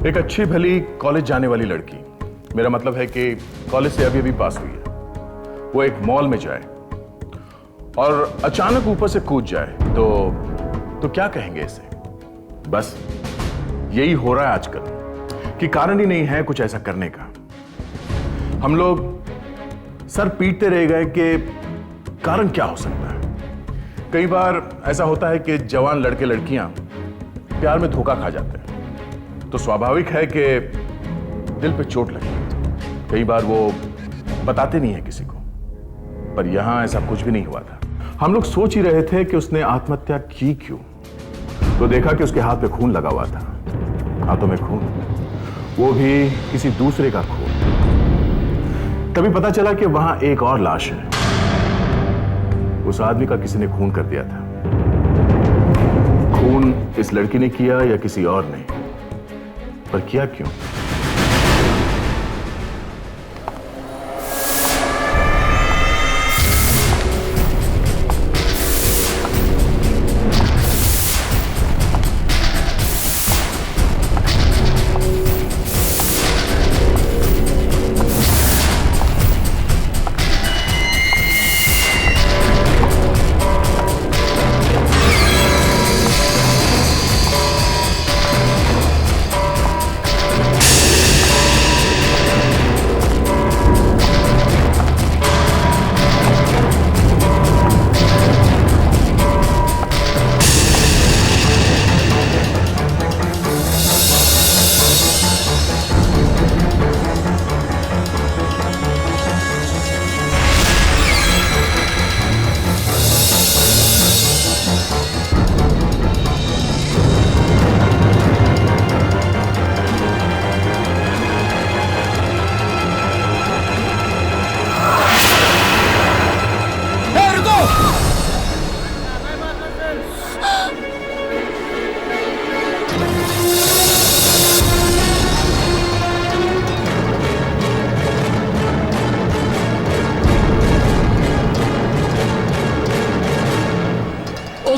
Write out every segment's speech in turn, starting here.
एक अच्छी भली कॉलेज जाने वाली लड़की, मेरा मतलब है कि कॉलेज से अभी अभी पास हुई है, वो एक मॉल में जाए और अचानक ऊपर से कूद जाए तो क्या कहेंगे इसे? बस यही हो रहा है आजकल कि कारण ही नहीं है कुछ ऐसा करने का। हम लोग सर पीटते रह गए कि कारण क्या हो सकता है। कई बार ऐसा होता है कि जवान लड़के लड़कियां प्यार में धोखा खा जाते हैं, तो स्वाभाविक है कि दिल पे चोट लगी। कई बार वो बताते नहीं है किसी को, पर यहां ऐसा कुछ भी नहीं हुआ था। हम लोग सोच ही रहे थे कि उसने आत्महत्या की क्यों, तो देखा कि उसके हाथ पे खून लगा हुआ था, हाथों में खून, वो भी किसी दूसरे का खून। तभी पता चला कि वहां एक और लाश है, उस आदमी का किसी ने खून कर दिया था। खून इस लड़की ने किया या किसी और ने, पर किया क्यों?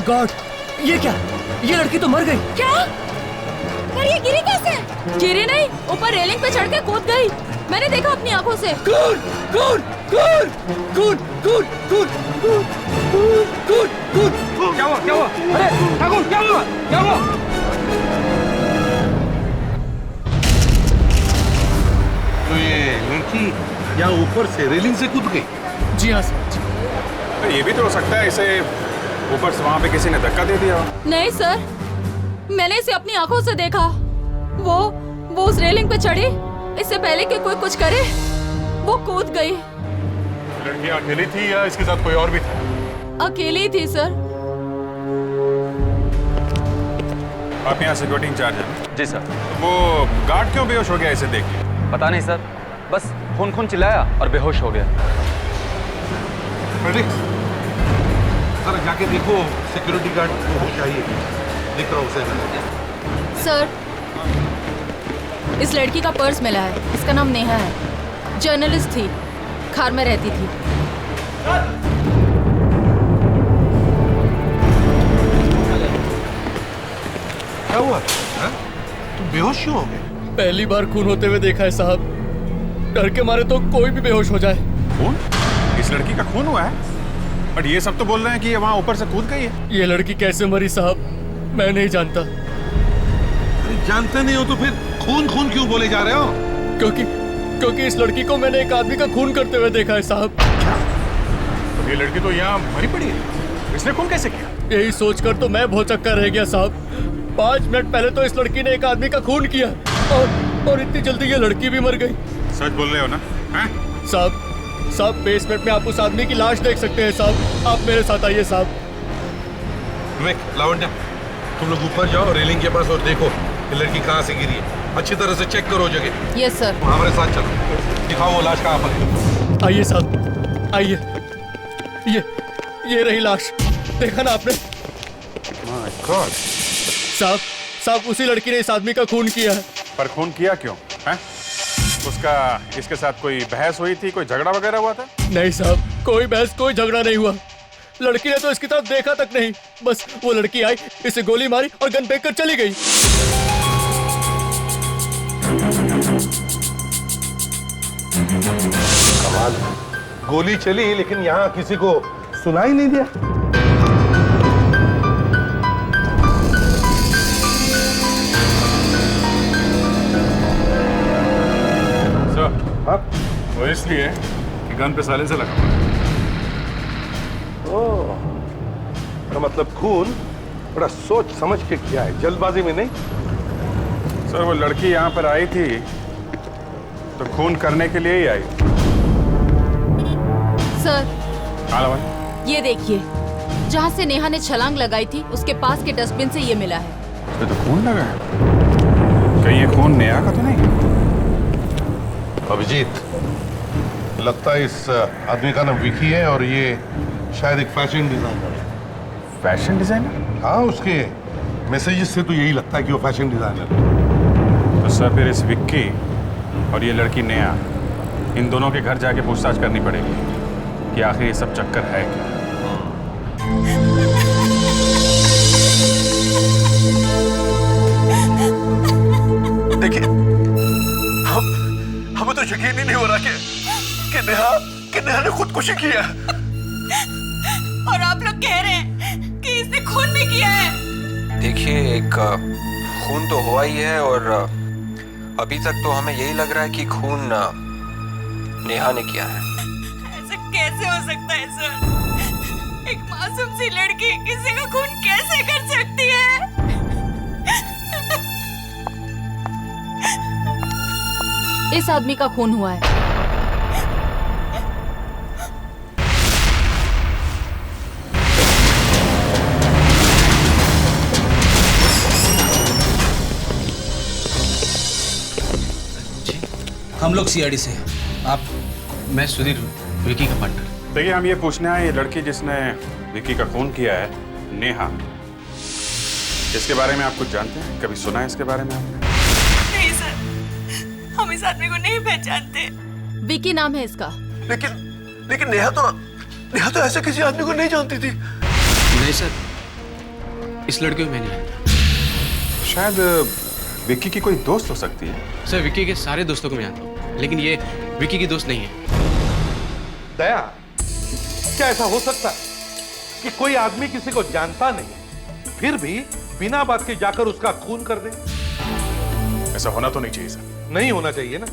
गॉड, ये क्या? ये लड़की तो मर गई। क्या? पर ये गिरी कैसे? गिरी नहीं, ऊपर रेलिंग पे चढ़ के कूद गई। मैंने देखा अपनी आंखों से। कूद, कूद, कूद, कूद, कूद, कूद, कूद, कूद, कूद। क्या हुआ? क्या हुआ? अरे ठाकुर, क्या हुआ? क्या हुआ? तो ये लड़की यहाँ ऊपर से रेलिंग से कूद गई? जी हाँ सर। ये भी तो हो सकता है इसे ऊपर से वहाँ पे किसी ने धक्का दे दिया। नहीं सर, मैंने इसे अपनी आंखों से देखा। वो उस रेलिंग पे चढ़ी, इससे पहले कि कोई कुछ करे वो कूद गई। लड़की अकेली थी या इसके साथ कोई और भी था? अकेली थी सर। आप यहाँ सिक्योरिटी इंचार्ज हैं? जी सर। वो गार्ड क्यों बेहोश हो गया इसे देख के? पता नहीं सर, बस खून खून चिल्लाया और बेहोश हो गया। सर जाके देखो, सिक्योरिटी गार्ड को होश आई है, देख रहा हूँ उसे। सर, इस लड़की का पर्स मिला है। इसका नाम नेहा है, जर्नलिस्ट थी, खार में रहती थी। क्या हुआ? तुम बेहोश क्यों हो गए? पहली बार खून होते हुए देखा है साहब। डर के मारे तो कोई भी बेहोश हो जाए। खून? इस लड़की का खून हुआ है? बट ये सब तो बोल रहे हैं कि ये वहाँ ऊपर से कूद गई है। ये लड़की कैसे मरी साहब, मैं नहीं जानता। अरे जानते नहीं हो तो फिर खून खून क्यों बोले जा रहे हो? क्योंकि इस लड़की को मैंने एक आदमी का खून करते हुए देखा है साहब। तो ये लड़की तो यहाँ मरी पड़ी है, इसने खून कैसे किया? यही सोचकर तो मैं भौचक्का रह गया साहब। 5 मिनट पहले तो इस लड़की ने एक आदमी का खून किया और इतनी जल्दी ये लड़की भी मर गई। सच बोल रहे हो ना? साहब बेसमेंट में आप उस आदमी की लाश देख सकते हैं साहब। आप मेरे साथ आइए साहब। विवेक, लावण्या, तुम लोग ऊपर जाओ रेलिंग के पास और देखो ये लड़की कहाँ से गिरी है। अच्छी तरह से चेक करो जगह। Yes sir. हमारे साथ चलो, दिखाओ वो लाश कहाँ पर है। आइए साहब, आइए। ये रही लाश, देखा ना आपने? My God. साहब उसी लड़की ने इस आदमी का खून किया है। पर खून किया क्यों है? उसका इसके साथ कोई बहस हुई थी, कोई झगड़ा वगैरह हुआ था? नहीं साहब, कोई बहस कोई झगड़ा नहीं हुआ। लड़की ने तो इसकी तरफ देखा तक नहीं, बस वो लड़की आई, इसे गोली मारी और गन फेंक कर चली गई। कमाल, गोली चली लेकिन यहाँ किसी को सुनाई नहीं दिया। सर, हाँ? वो इसलिए कि गन पे साइलेंसर लगा हुआ है। ओह, तो मतलब खून बड़ा सोच समझ के किया है, जल्दबाजी में नहीं। सर, वो लड़की यहाँ पर आई थी तो खून करने के लिए ही आई। सर, भाई, ये देखिए, जहाँ से नेहा ने छलांग लगाई थी उसके पास के डस्टबिन से ये मिला है। इसमें तो खून लगा है। कहीं ये खून नेहा का तो नहीं? अभिजीत, लगता है इस आदमी का नाम विकी है और ये शायद एक फैशन डिजाइनर है। Fashion designer? हाँ, उसके मैसेजेस से तो यही लगता है कि वो फैशन डिजाइनर है। तो सर, फिर इस विक्की और ये लड़की नेहा, इन दोनों के घर जाके पूछताछ करनी पड़ेगी कि आखिर ये सब चक्कर है क्या। देखिए, हमें तो यकीन ही नहीं हो रहा कि नेहा ने खुदकुशी की है। और आप लोग कह रहे हैं कि इसने खून भी किया है। देखिए, एक खून तो हुआ ही है और अभी तक तो हमें यही लग रहा है कि खून नेहा ने किया है। ऐसा कैसे हो सकता है सर? एक मासूम सी लड़की किसी का खून कैसे कर सकती है? इस आदमी का खून हुआ है। हम लोग सीआईडी से हैं। आप? मैं सुधीर, विकी का पार्टनर। देखिए, हम ये पूछने आए, ये लड़की जिसने विक्की का खून किया है, नेहा, इसके बारे में आप कुछ जानते हैं? कभी सुना है इसके बारे में आपने? नहीं सर, हम इस आदमी को नहीं पहचानते। विकी नाम है इसका। लेकिन नेहा तो ऐसे किसी आदमी को नहीं जानती थी। नहीं सर, इस लड़के को मैं नहीं जानता। शायद विक्की की कोई दोस्त हो सकती है। सर, विक्की के सारे दोस्तों को मैं जानता हूँ, लेकिन ये विक्की की दोस्त नहीं है। दया, क्या ऐसा हो सकता है कि कोई आदमी किसी को जानता नहीं फिर भी बिना बात के जाकर उसका खून कर दे? ऐसा होना तो नहीं चाहिए सर। नहीं होना चाहिए ना।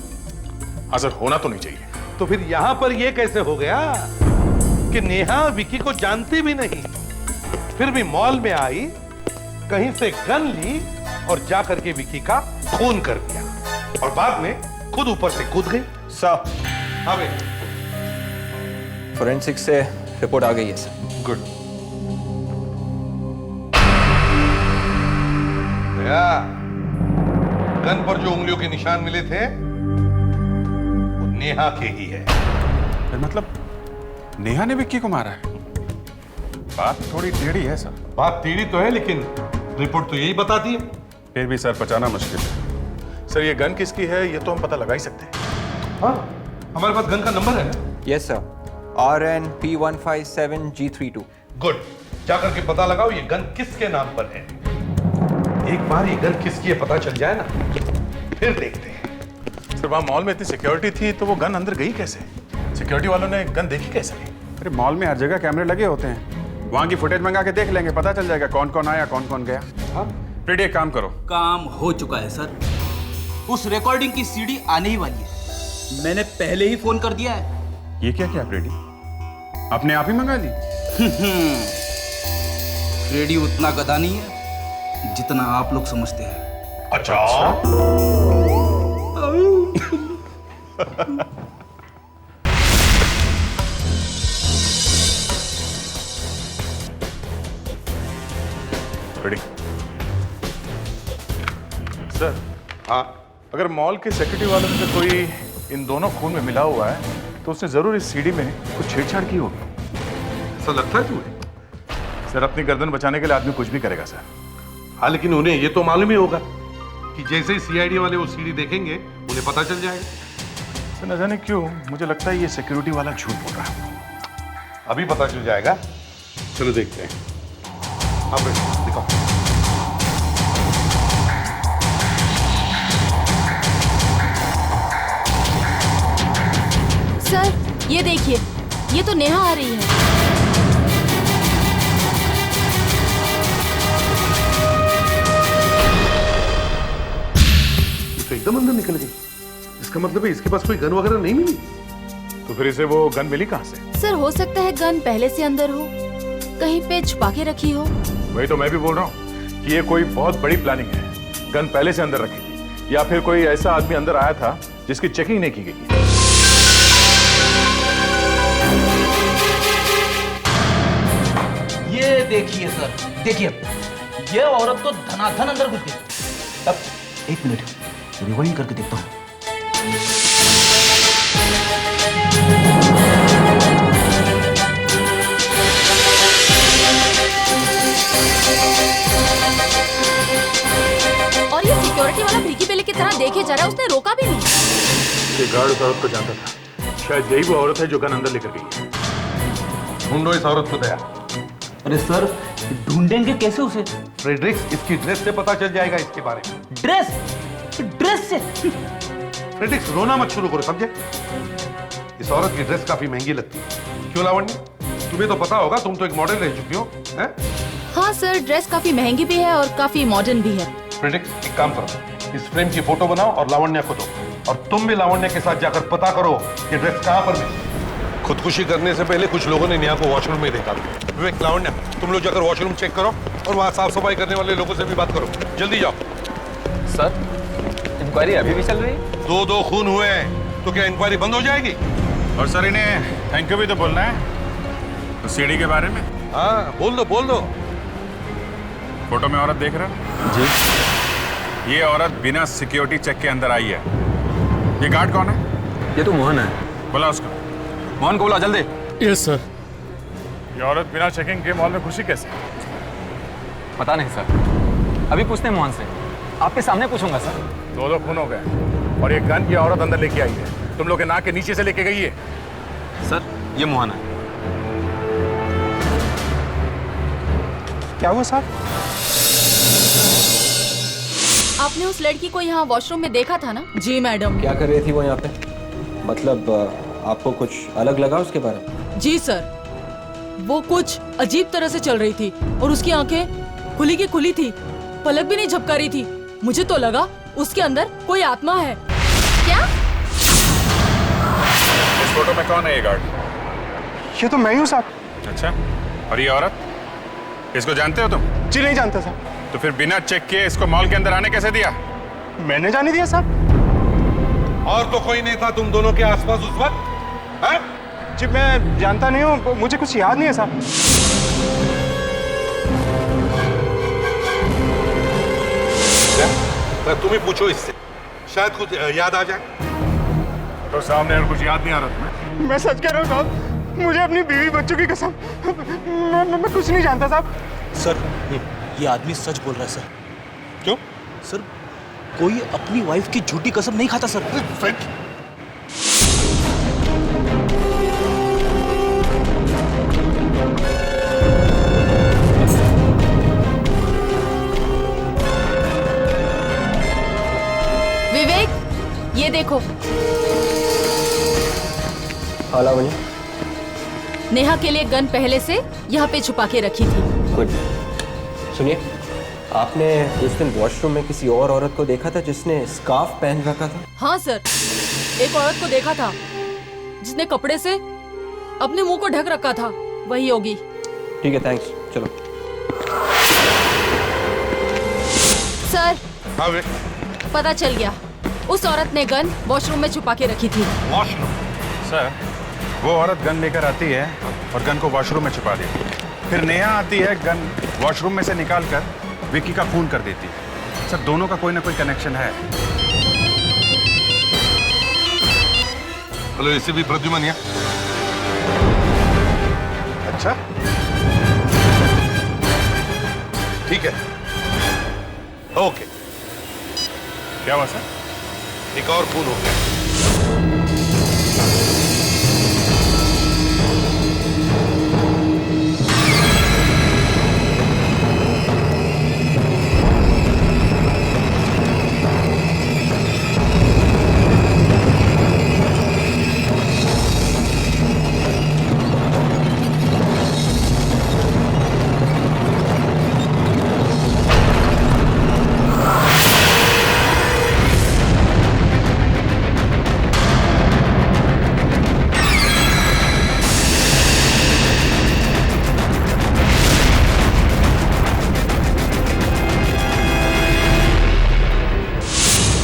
हाँ सर, होना तो नहीं चाहिए। तो फिर यहां पर यह कैसे हो गया कि नेहा विकी को जानती भी नहीं, फिर भी मॉल में आई, कहीं से गन ली और जाकर के विकी का खून कर दिया और बाद में खुद ऊपर से कूद गई? सर, हाँ भाई, फोरेंसिक से रिपोर्ट आ गई है सर। गुड। दया, गन पर जो उंगलियों के निशान मिले थे वो नेहा के ही है। फिर मतलब नेहा ने विक्की को मारा है? बात थोड़ी टेढ़ी है सर। बात टेढ़ी तो है लेकिन रिपोर्ट तो यही बताती है। फिर भी सर, पहचाना मुश्किल है। सर, ये गन किसकी है ये तो हम पता लगा ही सकते हैं। हाँ, हमारे पास गन का नंबर है ना? Yes sir, RNP157G32। गुड, जाकर के पता लगाओ ये गन किसके नाम पर है। एक बार ये गन किसकी है पता चल जाए ना, फिर देखते हैं। सर, वहाँ मॉल में इतनी सिक्योरिटी थी तो वो गन अंदर गई कैसे? सिक्योरिटी वालों ने गन देखी कैसे? अरे, मॉल में हर जगह कैमरे लगे होते हैं, वहां की फुटेज मंगा के देख लेंगे, पता चल जाएगा कौन कौन आया, कौन कौन गया। हाँ? प्रीति, एक काम करो। काम हो चुका है सर, उस रिकॉर्डिंग की सीडी आने ही वाली है। मैंने पहले ही फोन कर दिया है। ये क्या किया प्रीति? अपने आप ही मंगा ली? फ्रेडी उतना गधा नहीं है जितना आप लोग समझते हैं। अच्छा। रेडी? सर, हाँ, अगर मॉल के सिक्योरिटी वालों में से कोई इन दोनों खून में मिला हुआ है तो उसने जरूर इस सीडी में कुछ छेड़छाड़ की होगी। ऐसा लगता है तुम्हें? सर, अपनी गर्दन बचाने के लिए आदमी कुछ भी करेगा सर। हाँ, लेकिन उन्हें ये तो मालूम ही होगा कि जैसे ही सीआईडी वाले वो सीडी देखेंगे उन्हें पता चल जाएगा। सर, न जाने क्यों मुझे लगता है ये सिक्योरिटी वाला झूठ बोल रहा है। अभी पता चल जाएगा, चलो देखते हैं। हाँ बेटा, दिखाओ। ये देखिए, ये तो नेहा आ रही है। ये तो एकदम अंदर निकल गई। इसका मतलब है इसके पास कोई गन वगैरह नहीं मिली। तो फिर इसे वो गन मिली कहाँ से? सर हो सकता है गन पहले से अंदर हो, कहीं पे छुपा के रखी हो। वही तो मैं भी बोल रहा हूँ कि ये कोई बहुत बड़ी प्लानिंग है। गन पहले से अंदर रखी थी या फिर कोई ऐसा आदमी अंदर आया था जिसकी चेकिंग नहीं की गई। ये देखिए सर, देखिए ये औरत तो धनाधन अंदर घुस गई। अब एक मिनट रिवाइंड करके देखता हूँ। और ये सिक्योरिटी वाला भिकी पेले की तरह देखे जा रहा है, उसने रोका भी नहीं। ये गार्ड उस औरत को जानता था, शायद यही वो औरत है जो गन अंदर लेकर गई है। ढूंढो इस औरत को दया। अरे सर ढूंढेंगे कैसे उसे? फ्रेडरिक्स, इसकी ड्रेस से पता चल जाएगा इसके बारे में। ड्रेस से? फ्रेडरिक्स रोना मत शुरू करो, समझे? इस औरत की ड्रेस काफी महंगी लगती है। क्यों लावण्य, तुम्हें तो पता होगा, तुम तो एक मॉडल रह चुकी हो, हैं? हाँ सर, ड्रेस काफी महंगी भी है और काफी मॉडर्न भी है। फ्रेडरिक्स एक काम करो, इस फ्रेम की फोटो बनाओ और लावण्य को दो, और तुम भी लावण्य के साथ जाकर पता करो कि ड्रेस कहाँ पर मिली। खुदकुशी करने से पहले कुछ लोगों ने नेहा को वॉशरूम में देखा। विवेक, लावण्य, तुम लोग जाकर वॉशरूम चेक करो और वहाँ साफ सफाई करने वाले लोगों से भी बात करो। जल्दी जाओ। सर इंक्वायरी अभी भी चल रही है? दो खून हुए हैं, तो क्या इंक्वायरी बंद हो जाएगी? और सर इन्हें थैंक यू भी तो बोलना है। तो सीढ़ी के बारे में? हाँ बोल दो। फोटो में औरत देख रहे हो जी? ये औरत बिना सिक्योरिटी चेक के अंदर आई है। ये गार्ड कौन है? ये तो मोहन है। बोला उसको। मोहन को बोला जल्दी। Yes sir. ये औरत बिना चेकिंग के मॉल में घुसी कैसे? पता नहीं सर, अभी पूछते हैं मोहन से। आपके सामने पूछूंगा सर। दो खून हो गए और ये गन की औरत अंदर लेके आई है। तुम लोग के नाक के नीचे से लेके गई है। सर ये मोहन है। क्या हुआ साहब? आपने उस लड़की को यहाँ वॉशरूम में देखा था ना? जी मैडम। क्या कर रही थी वो यहाँ पे? मतलब आपको कुछ अलग लगा उसके बारे में? जी सर, वो कुछ अजीब तरह से चल रही थी और उसकी आंखें खुली की खुली थी, पलक भी नहीं झपका रही थी। मुझे तो लगा उसके अंदर कोई आत्मा है। क्या? इस फोटो में कौन है ये गार्ड? ये तो मैं ही हूँ साहब। अच्छा, और ये औरत? इसको जानते हो तुम? जी नहीं जानता साहब। तो फिर बिना चेक किए इसको मॉल के अंदर आने कैसे दिया? मैंने जाने दिया साहब। और तो कोई नहीं था तुम दोनों के आसपास उस वक्त? हैं? जी मैं जानता नहीं हूँ, मुझे कुछ याद नहीं है साहब। तुम ही पूछो इससे, शायद कुछ याद आ जाए। तो सामने और कुछ याद नहीं आ रहा तुम्हें? मैं सच कह रहा हूँ साहब, मुझे अपनी बीवी बच्चों की कसम, मैं कुछ नहीं जानता साहब। सर ये आदमी सच बोल रहा है सर। क्यों? सर कोई अपनी वाइफ की झूठी कसम नहीं खाता सर। विवेक, ये देखो। हाँ लावण्य। नेहा के लिए गन पहले से यहाँ पे छुपा के रखी थी। गुड। सुनिए, आपने उस दिन वॉशरूम में किसी और औरत को देखा था जिसने स्कार्फ पहन रखा था? हाँ सर, एक औरत को देखा था जिसने कपड़े से अपने मुंह को ढक रखा था। वही होगी। ठीक है, थैंक्स। चलो। सर हाँ वे, पता चल गया, उस औरत ने गन वॉशरूम में छुपा के रखी थी। वॉशरूम? सर वो औरत गन लेकर आती है और गन को वॉशरूम में छुपा देती है। फिर नेहा आती है, गन वॉशरूम में से निकाल कर विक्की का खून कर देती है। सर दोनों का कोई ना कोई कनेक्शन है। हेलो, इसे भी प्रद्युमन या? अच्छा ठीक है, ओके। क्या हुआ सर? एक और खून हो गया।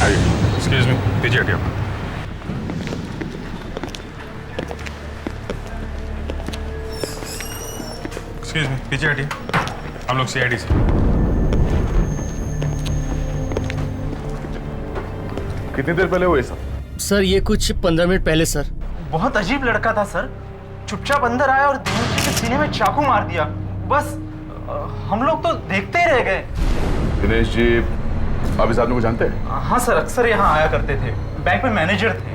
एक्सक्यूज मी, पीछे हटिए। एक्सक्यूज मी, पीछे हटिए। हम लोग सीआईडी से। कितनी देर पहले हुआ ये सब? सर ये कुछ 15 मिनट पहले सर। बहुत अजीब लड़का था सर, चुपचाप अंदर आया और दिनेश जी के सीने में चाकू मार दिया। बस हम लोग तो देखते ही रह गए। दिनेश जी आप इस आदमी को जानते हैं? हाँ सर, अक्सर यहाँ आया करते थे, बैंक में मैनेजर थे।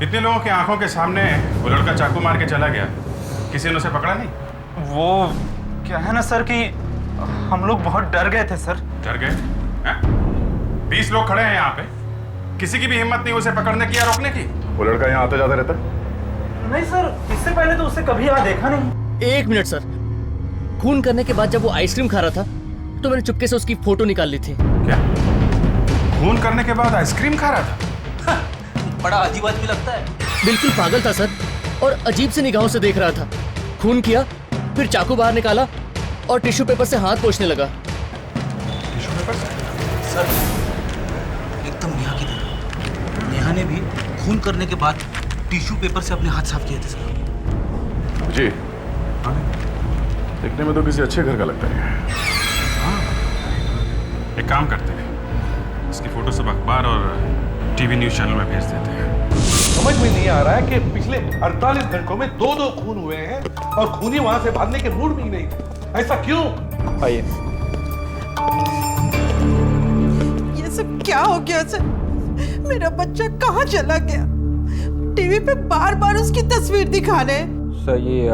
इतने लोगों की आंखों के सामने वो लड़का चाकू मार के चला गया, किसी ने उसे पकड़ा नहीं? वो क्या है ना सर कि हम लोग बहुत डर गए थे सर। डर गए? 20 लोग खड़े हैं यहाँ पे, किसी की भी हिम्मत नहीं उसे पकड़ने की या रोकने की। वो लड़का यहाँ आता जाता रहता? नहीं सर, इससे पहले तो उसे कभी यहाँ देखा नहीं। 1 मिनट सर, खून करने के बाद जब वो आइसक्रीम खा रहा था तो मैंने चुपके से उसकी फोटो निकाल ली थी। क्या? खून करने के बाद आइसक्रीम खा रहा था? बड़ा अजीब आदमी लगता है। बिल्कुल पागल था सर, और अजीब से निगाहों से देख रहा था। खून किया, फिर चाकू बाहर निकाला और टिश्यू पेपर से हाथ पोंछने लगा। टिश्यू पेपर से? सर एकदम नेहा की तरह। नेहा ने भी खून करने के बाद टिश्यू पेपर से अपने हाथ साफ किए थे सर। जी देखने में तो किसी अच्छे घर का लगता है। एक काम करते हैं, इसकी फोटो सब अखबार और टीवी न्यूज चैनल में भेज देते हैं। समझ में नहीं आ रहा है कि पिछले 48 घंटों में 2 खून हुए हैं और खूनी वहां से भागने के मूड में ही नहीं थे। ऐसा क्यों? आइए। ये सब क्या हो गया सर? मेरा बच्चा कहाँ चला गया? टीवी पे बार बार उसकी तस्वीर दिखा रहे। सर ये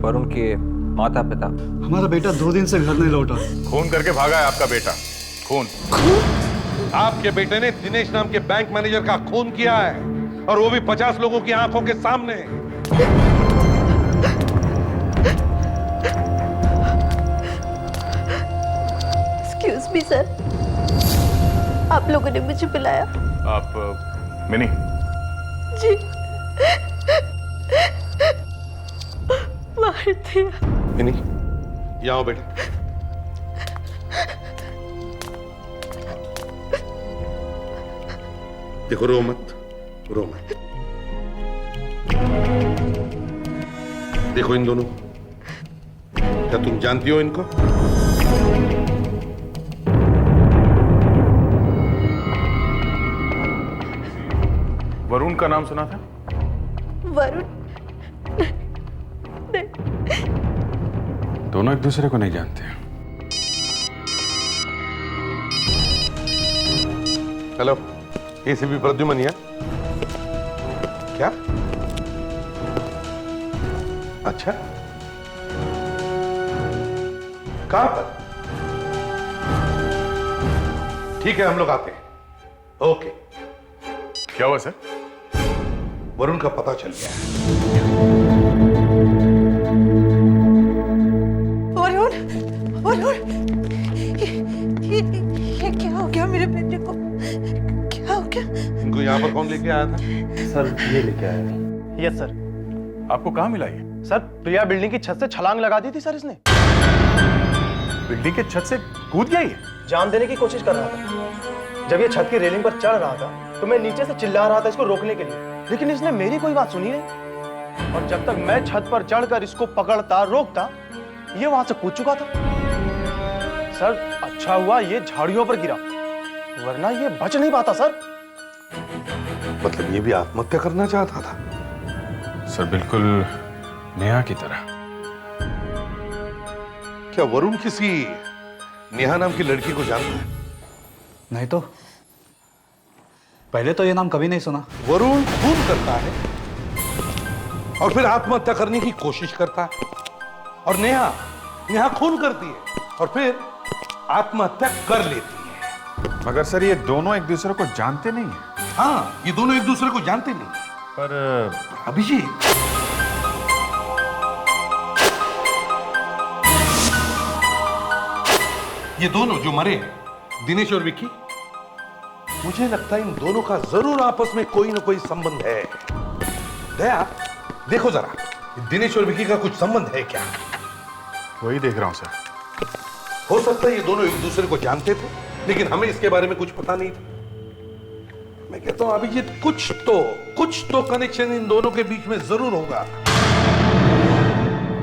वरुण के माता पिता। हमारा बेटा 2 दिन से घर नहीं लौटा। खून करके भागा है आपका बेटा। खून? आपके बेटे ने दिनेश नाम के बैंक मैनेजर का खून किया है, और वो भी 50 लोगों की आंखों के सामने। एक्सक्यूज मी सर, आप लोगों ने मुझे बुलाया? आप मिनी? जी। मार दिया। मिनी यहाँ आओ बेटा। देखो रो मत, रो मत। देखो इन दोनों, क्या तुम जानती हो इनको? वरुण का नाम सुना था? वरुण? दोनों एक दूसरे को नहीं जानते। हेलो, एसीपी प्रद्युमन है क्या? अच्छा, कहां पर? ठीक है, हम लोग आते हैं। ओके। क्या हुआ सर? वरुण का पता चल गया है। वरुण, वरुण, ये क्या हो गया मेरे बेटे को? क्या हो गया? इनको यहाँ पर कौन लेके आया था? सर ये लेके आया। Yes sir. आपको कहाँ मिला ये? सर प्रिया बिल्डिंग की छत से छलांग लगा दी थी सर इसने। बिल्डिंग के छत से कूद गया ये? जान देने की कोशिश कर रहा था। जब ये छत की रेलिंग पर चढ़ रहा था तो मैं नीचे से चिल्ला रहा था इसको रोकने के लिए, लेकिन इसने मेरी कोई बात सुनी नहीं। और जब तक मैं छत पर चढ़कर इसको पकड़ता रोकता, ये वहां से कूद चुका था। सर अच्छा हुआ ये झाड़ियों पर गिरा, वरना ये बच नहीं पाता सर। मतलब ये भी आत्महत्या करना चाहता था? सर बिल्कुल नेहा की तरह। क्या वरुण किसी नेहा नाम की लड़की को जानता है? नहीं तो पहले तो ये नाम कभी नहीं सुना। वरुण खून करता है और फिर आत्महत्या करने की कोशिश करता है, और नेहा खून करती है और फिर आत्महत्या कर लेती है। मगर सर ये दोनों एक दूसरे को जानते नहीं हैं। हाँ, ये दोनों एक दूसरे को जानते नहीं। पर अभिजीत, ये दोनों जो मरे हैं, दिनेश और विक्की, मुझे लगता है इन दोनों का जरूर आपस में कोई ना कोई संबंध है। दया, देखो जरा, दिनेश और विक्की का कुछ संबंध है क्या? वही देख रहा हूं सर। हो सकता है ये दोनों एक दूसरे को जानते थे, लेकिन हमें इसके बारे में कुछ पता नहीं था। मैं कहता हूं अभिजीत कुछ तो कनेक्शन इन दोनों के बीच में जरूर होगा।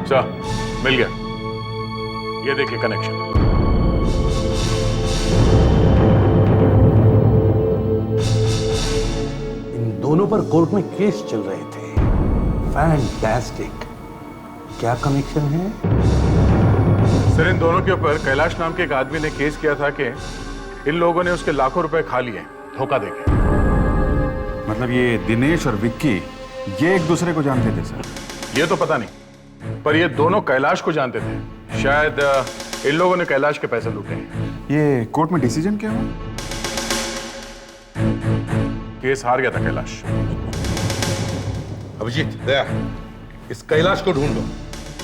सर, मिल गया। ये देखिए कनेक्शन। इन दोनों पर कोर्ट में केस चल रहे थे। फैंटास्टिक। क्या कनेक्शन है? सर, इन दोनों के ऊपर कैलाश नाम के एक आदमी ने केस किया था कि इन लोगों ने उसके लाखों रुपए खा लिए धोखा देके। मतलब ये दिनेश और विक्की ये एक दूसरे को जानते थे सर? ये तो पता नहीं, पर ये दोनों कैलाश को जानते थे। शायद इन लोगों ने कैलाश के पैसे लूटे हैं। ये कोर्ट में डिसीजन क्या हुआ? केस हार गया था कैलाश। अभिजीत, दया, इस कैलाश को ढूंढो।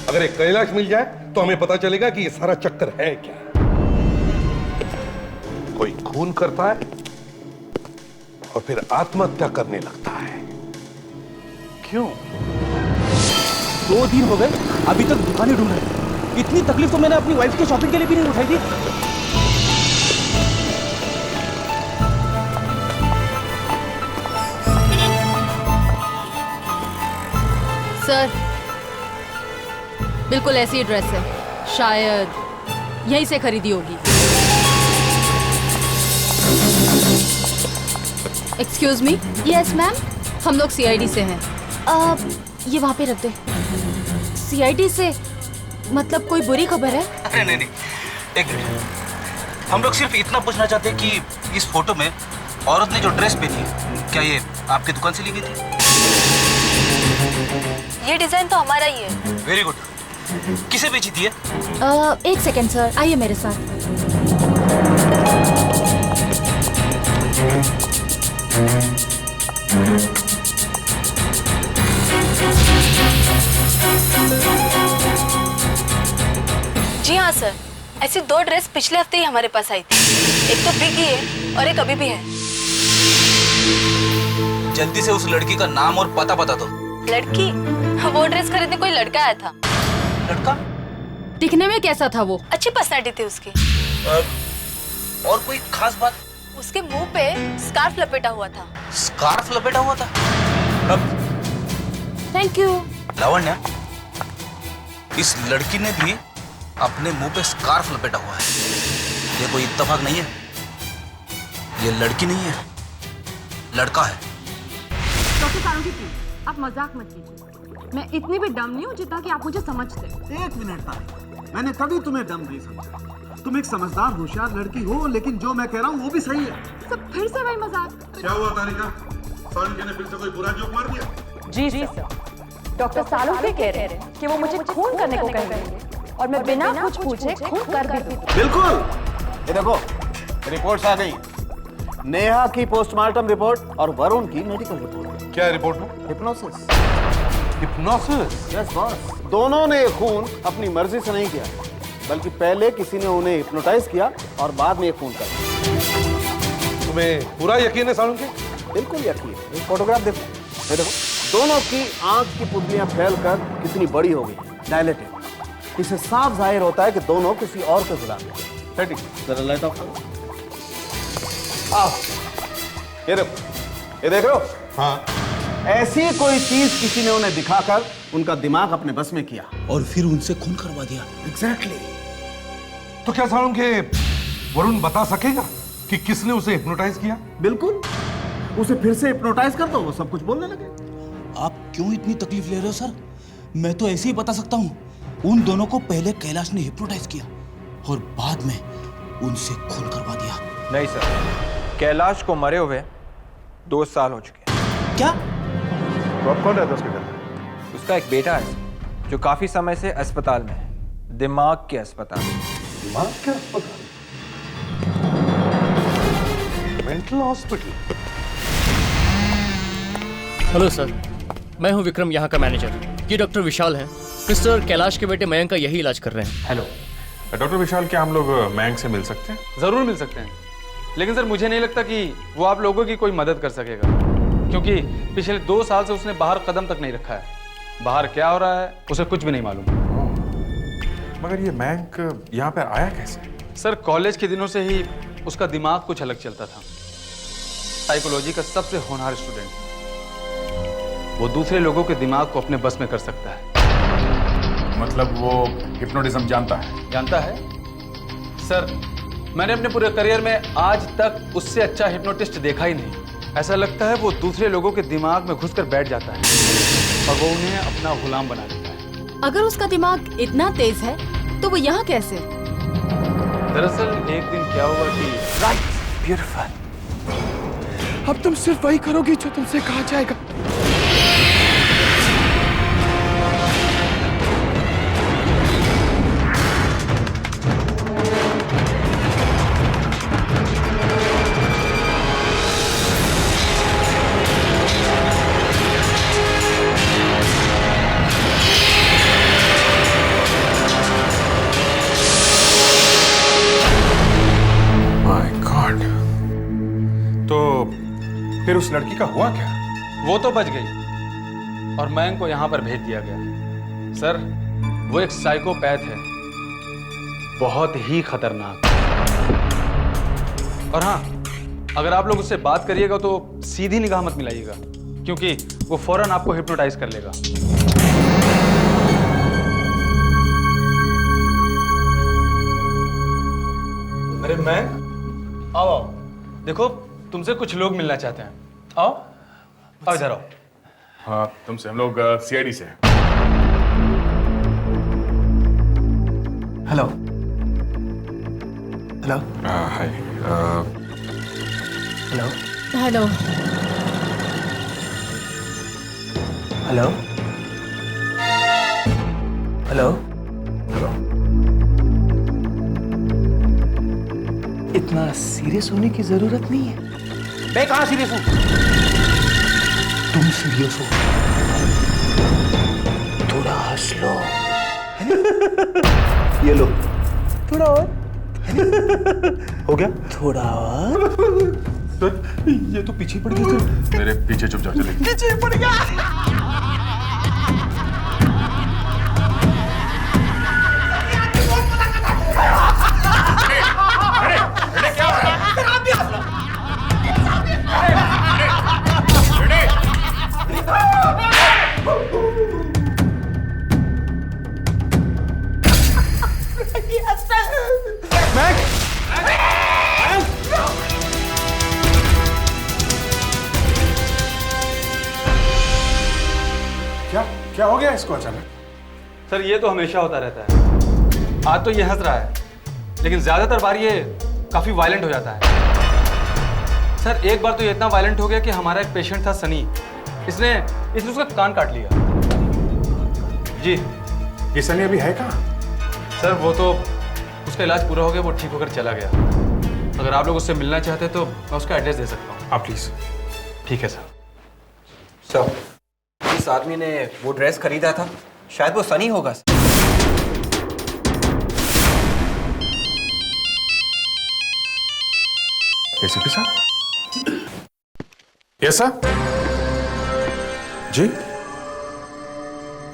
अगर एक कैलाश मिल जाए तो हमें पता चलेगा कि ये सारा चक्कर है क्या। कोई खून करता है और फिर आत्महत्या करने लगता है। क्यों? 2 दिन हो गए अभी तक दुकानें ढूंढ रहे हैं। इतनी तकलीफ तो मैंने अपनी वाइफ के शॉपिंग के लिए भी नहीं उठाई थी। सर, बिल्कुल ऐसी ड्रेस है, शायद यहीं से खरीदी होगी। Excuse me. Yes ma'am. हम लोग सीआईडी से हैं। ये वहाँ पे रख दे। सीआईडी से मतलब कोई बुरी खबर है? अरे नहीं, एक मिनट। हम लोग सिर्फ इतना पूछना चाहते हैं कि इस फोटो में औरत ने जो ड्रेस पहनी है, क्या ये आपकी दुकान से ली गई थी? ये डिजाइन तो हमारा ही है। Very good. किसे बेची थी ये? एक सेकेंड सर, आइए मेरे साथ। जी हाँ सर, ऐसी 2 ड्रेस पिछले हफ्ते ही हमारे पास आई थी। एक तो बिक गई है और एक अभी भी है। जल्दी से उस लड़की का नाम और पता बता दो। लड़की? वो ड्रेस खरीदने कोई लड़का आया था। लड़का? दिखने में कैसा था वो? अच्छी पर्सनैलिटी थी उसकी। और कोई खास बात? उसके मुंह पे स्कार्फ लपेटा हुआ था। स्कार्फ लपेटा हुआ था? Thank you. लावण्या, इस लड़की ने भी अपने मुंह पे स्कार्फ लपेटा हुआ है। ये कोई इत्तेफाक नहीं है। ये लड़की नहीं है, लड़का है। डॉक्टर सारंगी प्लीज, आप मजाक मत कीजिए। मैं इतनी भी डम नहीं हूँ जितना कि आप मुझे समझते। 1 मिनट तारिका, मैंने कभी तुम्हें डम नहीं समझा। तुम एक समझदार होशियार लड़की हो, लेकिन जो मैं कह रहा हूँ वो भी सही है। सब फिर से वही मजाक। क्या हुआ तारिका? सालुंके ने फिर से कोई बुरा जोक मार दिया? जी सर, डॉक्टर सालुंके कह रहे हैं कि वो मुझे खून करने को कहेंगे और मैं बिना कुछ पूछे खून कर भी दूं। बिल्कुल। ये देखो, रिपोर्ट्स आ गई। नेहा की पोस्टमार्टम रिपोर्ट और वरुण की मेडिकल रिपोर्ट। क्या रिपोर्ट में? हिप्नोसिस। हिप्नोसिस? Yes boss. दोनों ने खून अपनी मर्जी से नहीं किया, बल्कि पहले किसी ने उन्हें हिप्नोटाइज किया और बाद में खून कर दिया। तुम्हें पूरा यकीन है सालुंके? बिल्कुल यकीन। एक फोटोग्राफ देखो। ये देखो, दोनों की आंख की पुतलियां फैलकर कितनी बड़ी हो गई, डायलेटेड। इससे साफ जाहिर होता है कि दोनों किसी और के गुलाम हैं। ठीक, जरा लाइट ऑफ करो। आओ, ये देखो, ये देख रहे हो? हाँ। ऐसी कोई चीज किसी ने उन्हें दिखाकर उनका दिमाग अपने बस में किया और फिर उनसे खून करवा दिया। एग्जैक्टली। तो क्या सालुंके वरुण बता सकेगा कि किसने उसे हिप्नोटाइज किया? बिल्कुल। उसे फिर से हिप्नोटाइज कर दो, वो सब कुछ बोलने लगे। आप क्यों इतनी तकलीफ ले रहे हो सर? मैं तो ऐसे ही बता सकता हूँ। उन दोनों को पहले कैलाश ने हिप्नोटाइज किया और बाद में उनसे खून करवा दिया। नहीं सर, कैलाश को मरे हुए 2 साल हो चुके हैं। क्या? तो अब कौन रहता है उसके घर में? उसका एक बेटा है जो काफी समय से अस्पताल में है, दिमाग के अस्पताल। दिमाग के अस्पताल? Mental hospital? हेलो सर, मैं हूं विक्रम, यहाँ का मैनेजर। ये डॉक्टर विशाल हैं। मिस्टर कैलाश के बेटे मयंक का यही इलाज कर रहे हैं। हेलो डॉक्टर विशाल, क्या हम लोग मयंक से मिल सकते हैं? जरूर मिल सकते हैं, लेकिन सर मुझे नहीं लगता कि वो आप लोगों की कोई मदद कर सकेगा, क्योंकि पिछले 2 साल से उसने बाहर कदम तक नहीं रखा है। बाहर क्या हो रहा है उसे कुछ भी नहीं मालूम। मगर ये मयंक यहाँ पर आया कैसे? सर कॉलेज के दिनों से ही उसका दिमाग कुछ अलग चलता था। साइकोलॉजी का सबसे होनहार स्टूडेंट। वो दूसरे लोगों के दिमाग को अपने बस में कर सकता है। मतलब वो हिप्नोटिज्म जानता है? जानता है सर। मैंने अपने पूरे करियर में आज तक उससे अच्छा हिप्नोटिस्ट देखा ही नहीं। ऐसा लगता है वो दूसरे लोगों के दिमाग में घुसकर बैठ जाता है और वो उन्हें अपना गुलाम बना देता है। अगर उसका दिमाग इतना तेज है तो वो यहाँ कैसे? दरअसल एक दिन क्या हुआ कि राइट, ब्यूटीफुल। अब तुम सिर्फ वही करोगी जो तुमसे कहा जाएगा। फिर उस लड़की का हुआ क्या? वो तो बच गई और मैंग को यहां पर भेज दिया गया। सर, वो एक साइकोपैथ है, बहुत ही खतरनाक। और हाँ, अगर आप लोग उससे बात करिएगा तो सीधी निगाह मत मिलाइएगा, क्योंकि वो फौरन आपको हिप्नोटाइज कर लेगा। अरे मैंग, आओ आओ। देखो, तुमसे कुछ लोग मिलना चाहते हैं। आओ आओ, इधर आओ। हाँ, तुमसे। हम लोग सीआईडी से हैं। Hello hello. Hi. Hello hello hello hello hello. इतना सीरियस होने की जरूरत नहीं है। मैं कहाँ सीरियस हूँ? तुम सीरियस हो। थोड़ा हंस लो। ये लो। थोड़ा और। हो गया? थोड़ा और। ये तो पीछे पड़ गया सर। मेरे पीछे चुपचाप चले। पीछे पड़ गया। क्या हो गया इसको अचानक? सर, ये तो हमेशा होता रहता है। आज तो ये हंस रहा है, लेकिन ज्यादातर बार ये काफी वायलेंट हो जाता है। सर, एक बार तो ये इतना वायलेंट हो गया कि हमारा एक पेशेंट था सनी, इसने उसका कान काट लिया। जी। ये सनी अभी है कहाँ? सर, वो तो उसका इलाज पूरा हो गया, वो ठीक होकर चला गया। अगर आप लोग उससे मिलना चाहते हैं तो मैं उसका एड्रेस दे सकता हूँ। आप प्लीज। ठीक है सर। सर, इस आदमी ने वो ड्रेस खरीदा था, शायद वो सनी होगा। एसीपी साहब? Yes sir. जी?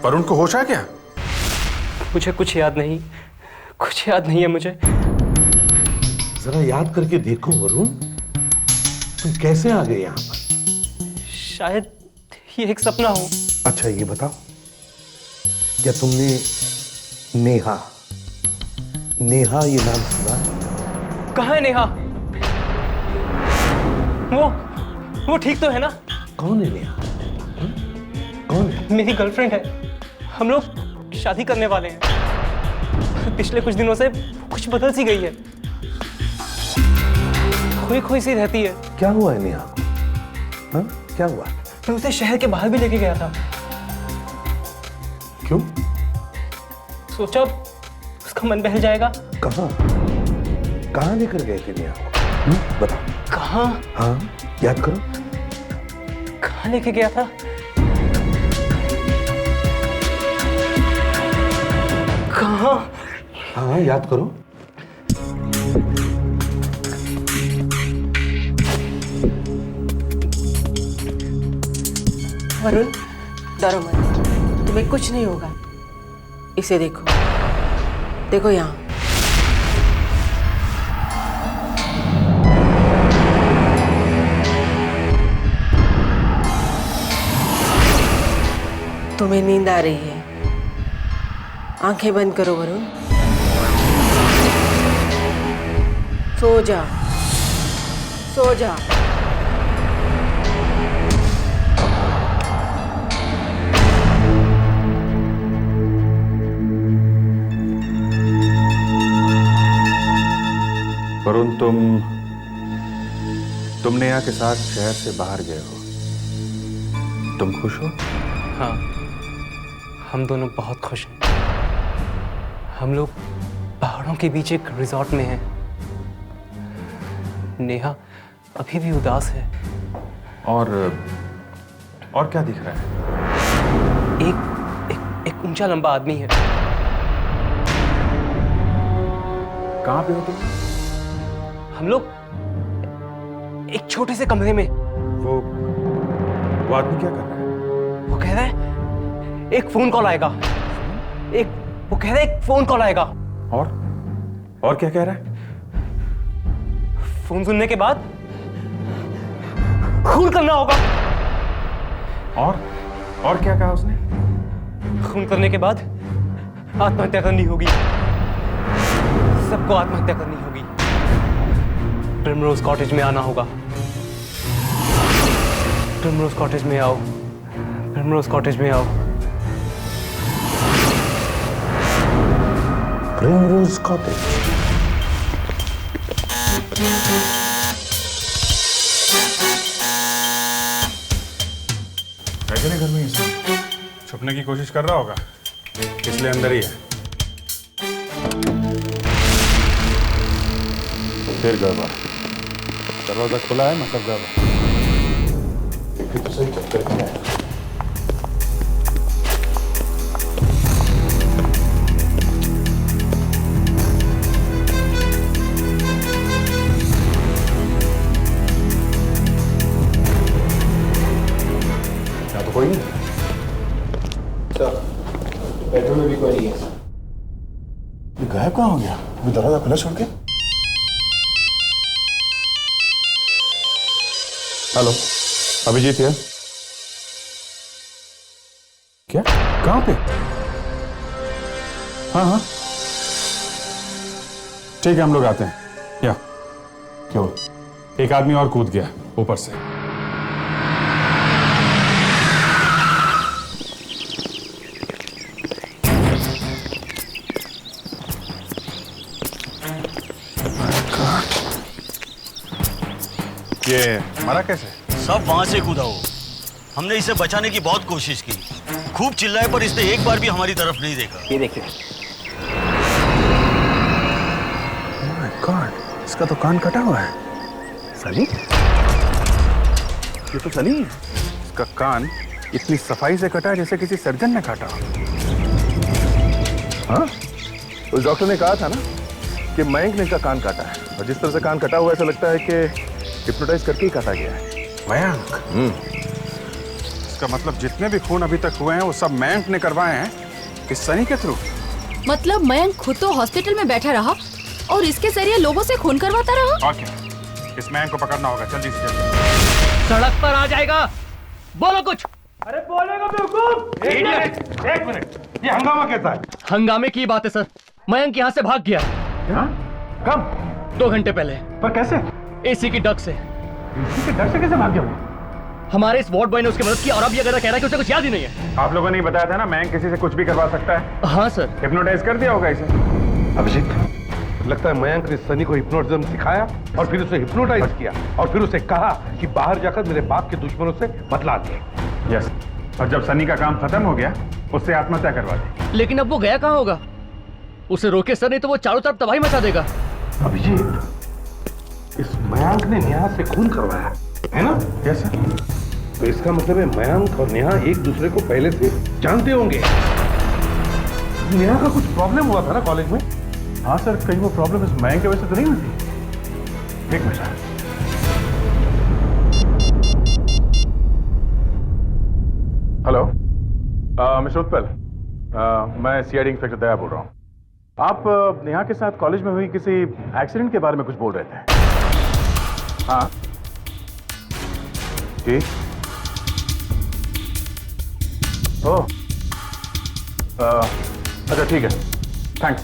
वरुण को होश आ गया? मुझे कुछ याद नहीं, कुछ याद नहीं है मुझे। जरा याद करके देखो वरुण, तुम कैसे आ गए यहाँ पर? शायद ये एक सपना हो। अच्छा ये बताओ, क्या तुमने नेहा ये नाम सुना? कहाँ है नेहा? वो ठीक तो है ना? कौन है नेहा? कौन है? मेरी गर्लफ्रेंड है, हम लोग शादी करने वाले हैं। पिछले कुछ दिनों से कुछ बदल सी गई है, खोई खोई सी रहती है। क्या हुआ है नेहा? हाँ? क्या हुआ? मैं उसे शहर के बाहर भी लेके गया था। क्यों? सोचा उसका मन बहल जाएगा। कहाँ लेकर गए थे नेहा को? बताओ। कहाँ? हाँ, याद करो। कहाँ लेके गया था? कहाँ? हाँ, याद करो। वरुण, डरो मत, तुम्हें कुछ नहीं होगा। इसे देखो, देखो यहाँ। तुम्हें नींद आ रही है? आंखें बंद करो वरुण। सो जा, सो जा। वरुण, तुम नेहा के साथ शहर से बाहर गए हो, तुम खुश हो? हाँ, हम दोनों बहुत खुश हैं। हम लोग पहाड़ों के बीच एक रिजॉर्ट में हैं। नेहा अभी भी उदास है। और क्या दिख रहा है? एक ऊंचा लंबा आदमी है। कहाँ पे हो तुम? हम लोग एक छोटे से कमरे में। वो आदमी क्या कर रहा है? वो कह रहा है एक फोन कॉल आएगा। वो कह रहा है एक फोन कॉल आएगा। और क्या कह रहा है? फोन सुनने के बाद खून करना होगा। और क्या कहा उसने? खून करने के बाद आत्महत्या करनी होगी। सबको आत्महत्या करनी होगी। प्रिमरोज कॉटेज में आना होगा। प्रिमरोज कॉटेज में आओ। प्रिमरोज कॉटेज में आओ। Primrose cottage. कैसे घर में इसे छुपने की कोशिश कर रहा होगा, इसलिए अंदर ही है। फिर गड़बड़। दरवाजा खुला है, मतलब गड़बड़। देखिए तो सही चक्कर क्या है। कोई नहीं सर, बेडरूम में भी कोई नहीं है। ये गायब कहाँ हो गया? अभी दरवाजा खुला छोड़ के। हेलो, अभिजीत है। क्या? कहाँ पे? हाँ, ठीक है, हम लोग आते हैं। या क्यों? एक आदमी और कूद गया ऊपर से। ये मरा कैसे? सब वहां से कूदा हो। हमने इसे बचाने की बहुत कोशिश की, खूब चिल्लाए, पर इसने एक बार भी हमारी तरफ नहीं देखा। ये देखिए। माय गॉड, इसका तो कान कटा हुआ है। सली? ये तो सली है। इसका कान इतनी सफाई से कटा है जैसे किसी सर्जन ने काटा। हाँ? उस डॉक्टर ने कहा था ना कि मयंक ने इसका कान काटा है, और जिस तरह से कान कटा हुआ है ऐसा लगता है कि हिप्नोटाइज करके ही काटा गया है। मयंक? इसका मतलब जितने भी खून अभी तक हुए हैं वो सब मयंक ने करवाए हैं इस सनी के थ्रू। मतलब मयंक खुद तो हॉस्पिटल में बैठा रहा और इसके जरिए लोगों से खून करवाता रहा। और क्या? इस मयंक को पकड़ना होगा, जल्दी से जल्दी। सड़क पर आ जाएगा, बोलो कुछ। अरे बोलेगा बेवकूफ। एक मिनट, ये हंगामा कैसा है? हंगामे की बात है सर, मयंक यहाँ से भाग गया। कब? 2 घंटे पहले। पर कैसे? एसी की डक से। एसी की डक से कैसे भाग गया वो? हमारे इस वार्ड बॉय ने उसकी मदद की और अब ये कह रहा है कि उसे कुछ याद ही नहीं है। आप लोगों ने बताया था ना मयंक किसी से कुछ भी करवा सकता है। हाँ सर। हिप्नोटाइज कर दिया होगा इसे। अभिजीत, लगता है मयंक ने सनी को हिप्नोटिज्म सिखाया और फिर उसे हिप्नोटाइज किया और फिर उसे कहा कि बाहर जाकर मेरे बाप के दुश्मनों से बतला दे। यस, और जब सनी का काम खत्म हो गया उससे आत्महत्या करवा दी। लेकिन अब वो गया कहाँ होगा? उसे रोके सर, नहीं तो वो चारों तरफ तबाही मचा देगा। अभिजीत, इस मयंक ने नेहा से खून करवाया है ना? Yes sir. तो इसका मतलब है मयंक और नेहा एक दूसरे को पहले से जानते होंगे। नेहा का कुछ प्रॉब्लम हुआ था ना कॉलेज में? हाँ सर, कहीं वो प्रॉब्लम इस मयंक की वजह से तो नहीं हुई थी? एक मिनट। हेलो, मिस्टर उत्पल, मैं सीआईडी इंस्पेक्टर दया बोल रहा हूँ। आप नेहा के साथ कॉलेज में हुई किसी एक्सीडेंट के बारे में कुछ बोल रहे थे। हाँ जी। ओह, अच्छा ठीक है, थैंक्स।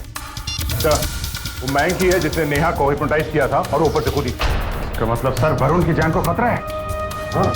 वो मयंक ही है जिसने नेहा को हिप्नोटाइज किया था और ऊपर से कूदी। इसका मतलब सर वरुण की जान को खतरा है। हाँ।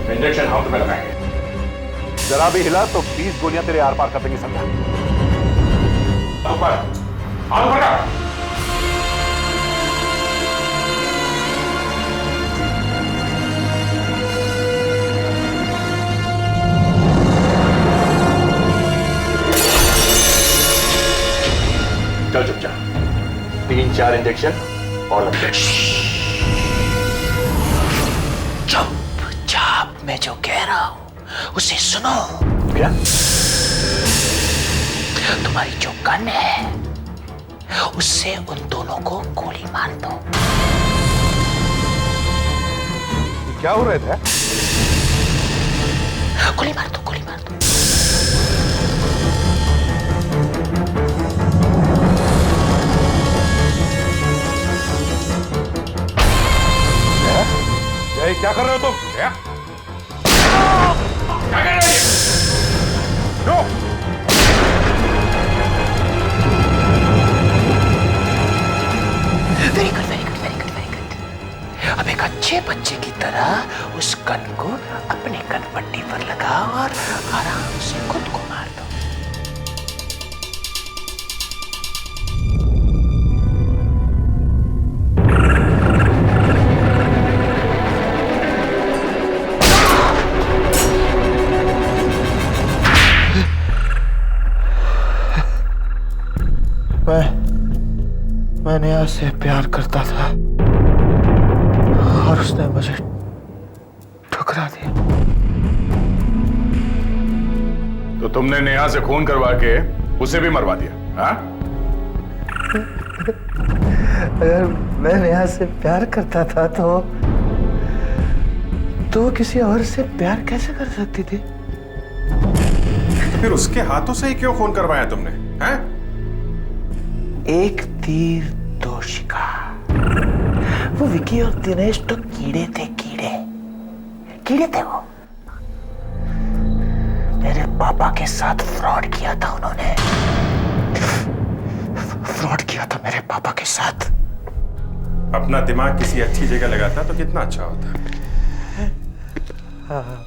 इंजेक्शन हाथ में लगाएंगे। जरा भी हिला तो 20 गोलियां तेरे आर पार कर देंगे, समझा? ऊपर हाथ ऊपर कर। चल चुपचाप, 3-4 इंजेक्शन और लग जाए। चुपचाप, मैं जो कह रहा हूं उसे सुनो। क्या? तुम्हारी जो गन है उससे उन दोनों को गोली मार दो। क्या हो रहा था? गोली मार दो, गोली मार दो। क्या कर रहे हो तुम? क्या कर रहे हो? Very good, very good, very good, very good. अब एक अच्छे बच्चे की तरह उस गन को अपने कनपट्टी पर लगाओ और आराम से खुद को मार दो। मैं नेहा से प्यार करता था और उसने मुझे ठुकरा दिया। तो तुमने नेहा से खून करवा के उसे भी मरवा दिया, हाँ? अगर मैं नेहा से प्यार करता था तो वो किसी और से प्यार कैसे कर सकती थी? तो फिर उसके हाथों से ही क्यों खून करवाया तुमने, हैं? एक तीर दो शिकार। वो विकी और दिनेश तो कीड़े थे, कीड़े थे वो। मेरे पापा के साथ फ्रॉड किया था उन्होंने, फ्रॉड किया था मेरे पापा के साथ। अपना दिमाग किसी अच्छी जगह लगाता तो कितना अच्छा होता।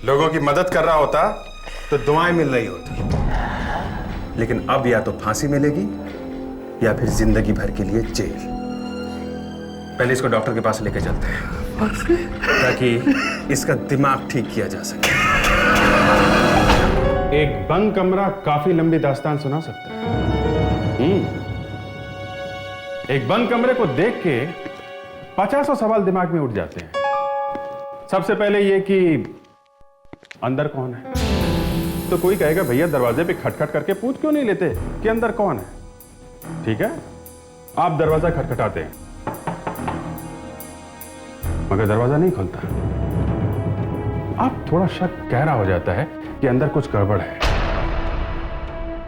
लोगों की मदद कर रहा होता तो दुआएं मिल रही होती, लेकिन अब या तो फांसी मिलेगी या फिर जिंदगी भर के लिए जेल। पहले इसको डॉक्टर के पास लेके चलते हैं ताकि इसका दिमाग ठीक किया जा सके। एक बंद कमरा काफी लंबी दास्तान सुना सकता है। एक बंद कमरे को देख के 50 सवाल दिमाग में उठ जाते हैं। सबसे पहले ये कि अंदर कौन है? तो कोई कहेगा भैया दरवाजे पे खटखट करके पूछ क्यों नहीं लेते कि अंदर कौन है? ठीक है, आप दरवाजा खटखटाते हैं मगर दरवाजा नहीं खुलता। आप थोड़ा शक गहरा हो जाता है कि अंदर कुछ गड़बड़ है।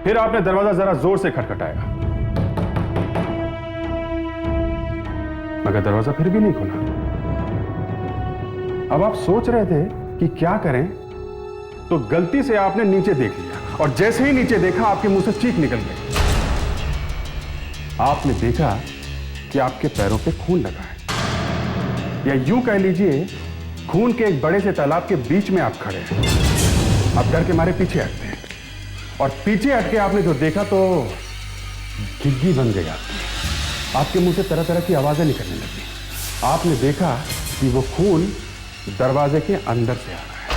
फिर आपने दरवाजा जरा जोर से खटखटाया, मगर दरवाजा फिर भी नहीं खुला। अब आप सोच रहे थे कि क्या करें, तो गलती से आपने नीचे देख लिया, और जैसे ही नीचे देखा आपके मुंह से चीख निकल गई। आपने देखा कि आपके पैरों पे खून लगा है, या यूं कह लीजिए खून के एक बड़े से तालाब के बीच में आप खड़े हैं। आप डर के मारे पीछे हटते हैं, और पीछे हटके आपने जो देखा तो घिग्गी बन गई आपके मुंह से तरह तरह की आवाजें निकलने लगी। आपने देखा कि वो खून दरवाजे के अंदर से आ रहा है,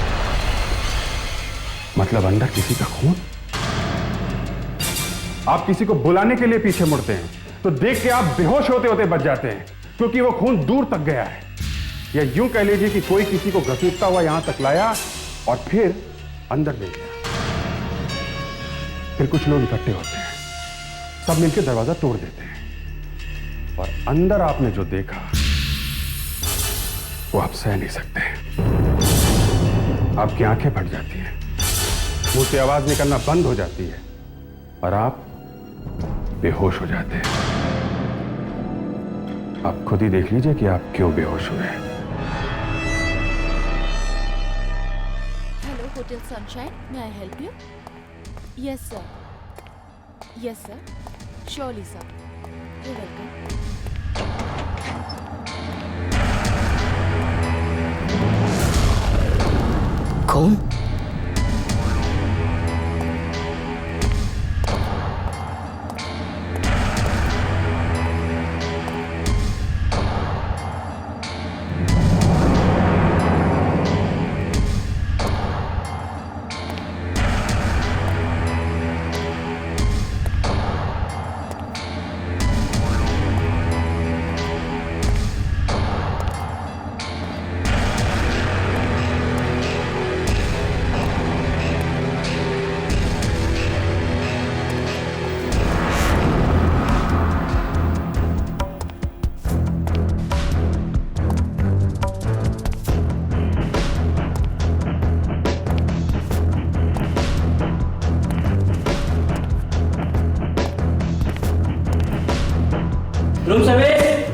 मतलब अंदर किसी का खून। आप किसी को बुलाने के लिए पीछे मुड़ते हैं तो देख के आप बेहोश होते होते बच जाते हैं, क्योंकि वो खून दूर तक गया है। या यूं कह लीजिए कि कोई किसी को घसीटता हुआ यहां तक लाया और फिर अंदर ले गया। फिर कुछ लोग इकट्ठे होते हैं, सब मिलकर दरवाजा तोड़ देते हैं, और अंदर आपने जो देखा वो आप सह नहीं सकते। आपकी आंखें फट जाती हैं, मुंह से आवाज निकलना बंद हो जाती है, और आप बेहोश हो जाते हैं। आप खुद ही देख लीजिए कि आप क्यों बेहोश हुए। Hello hotel Sunshine, may I help you? Yes sir, yes sir, surely sir, you welcome. कौन? Room service,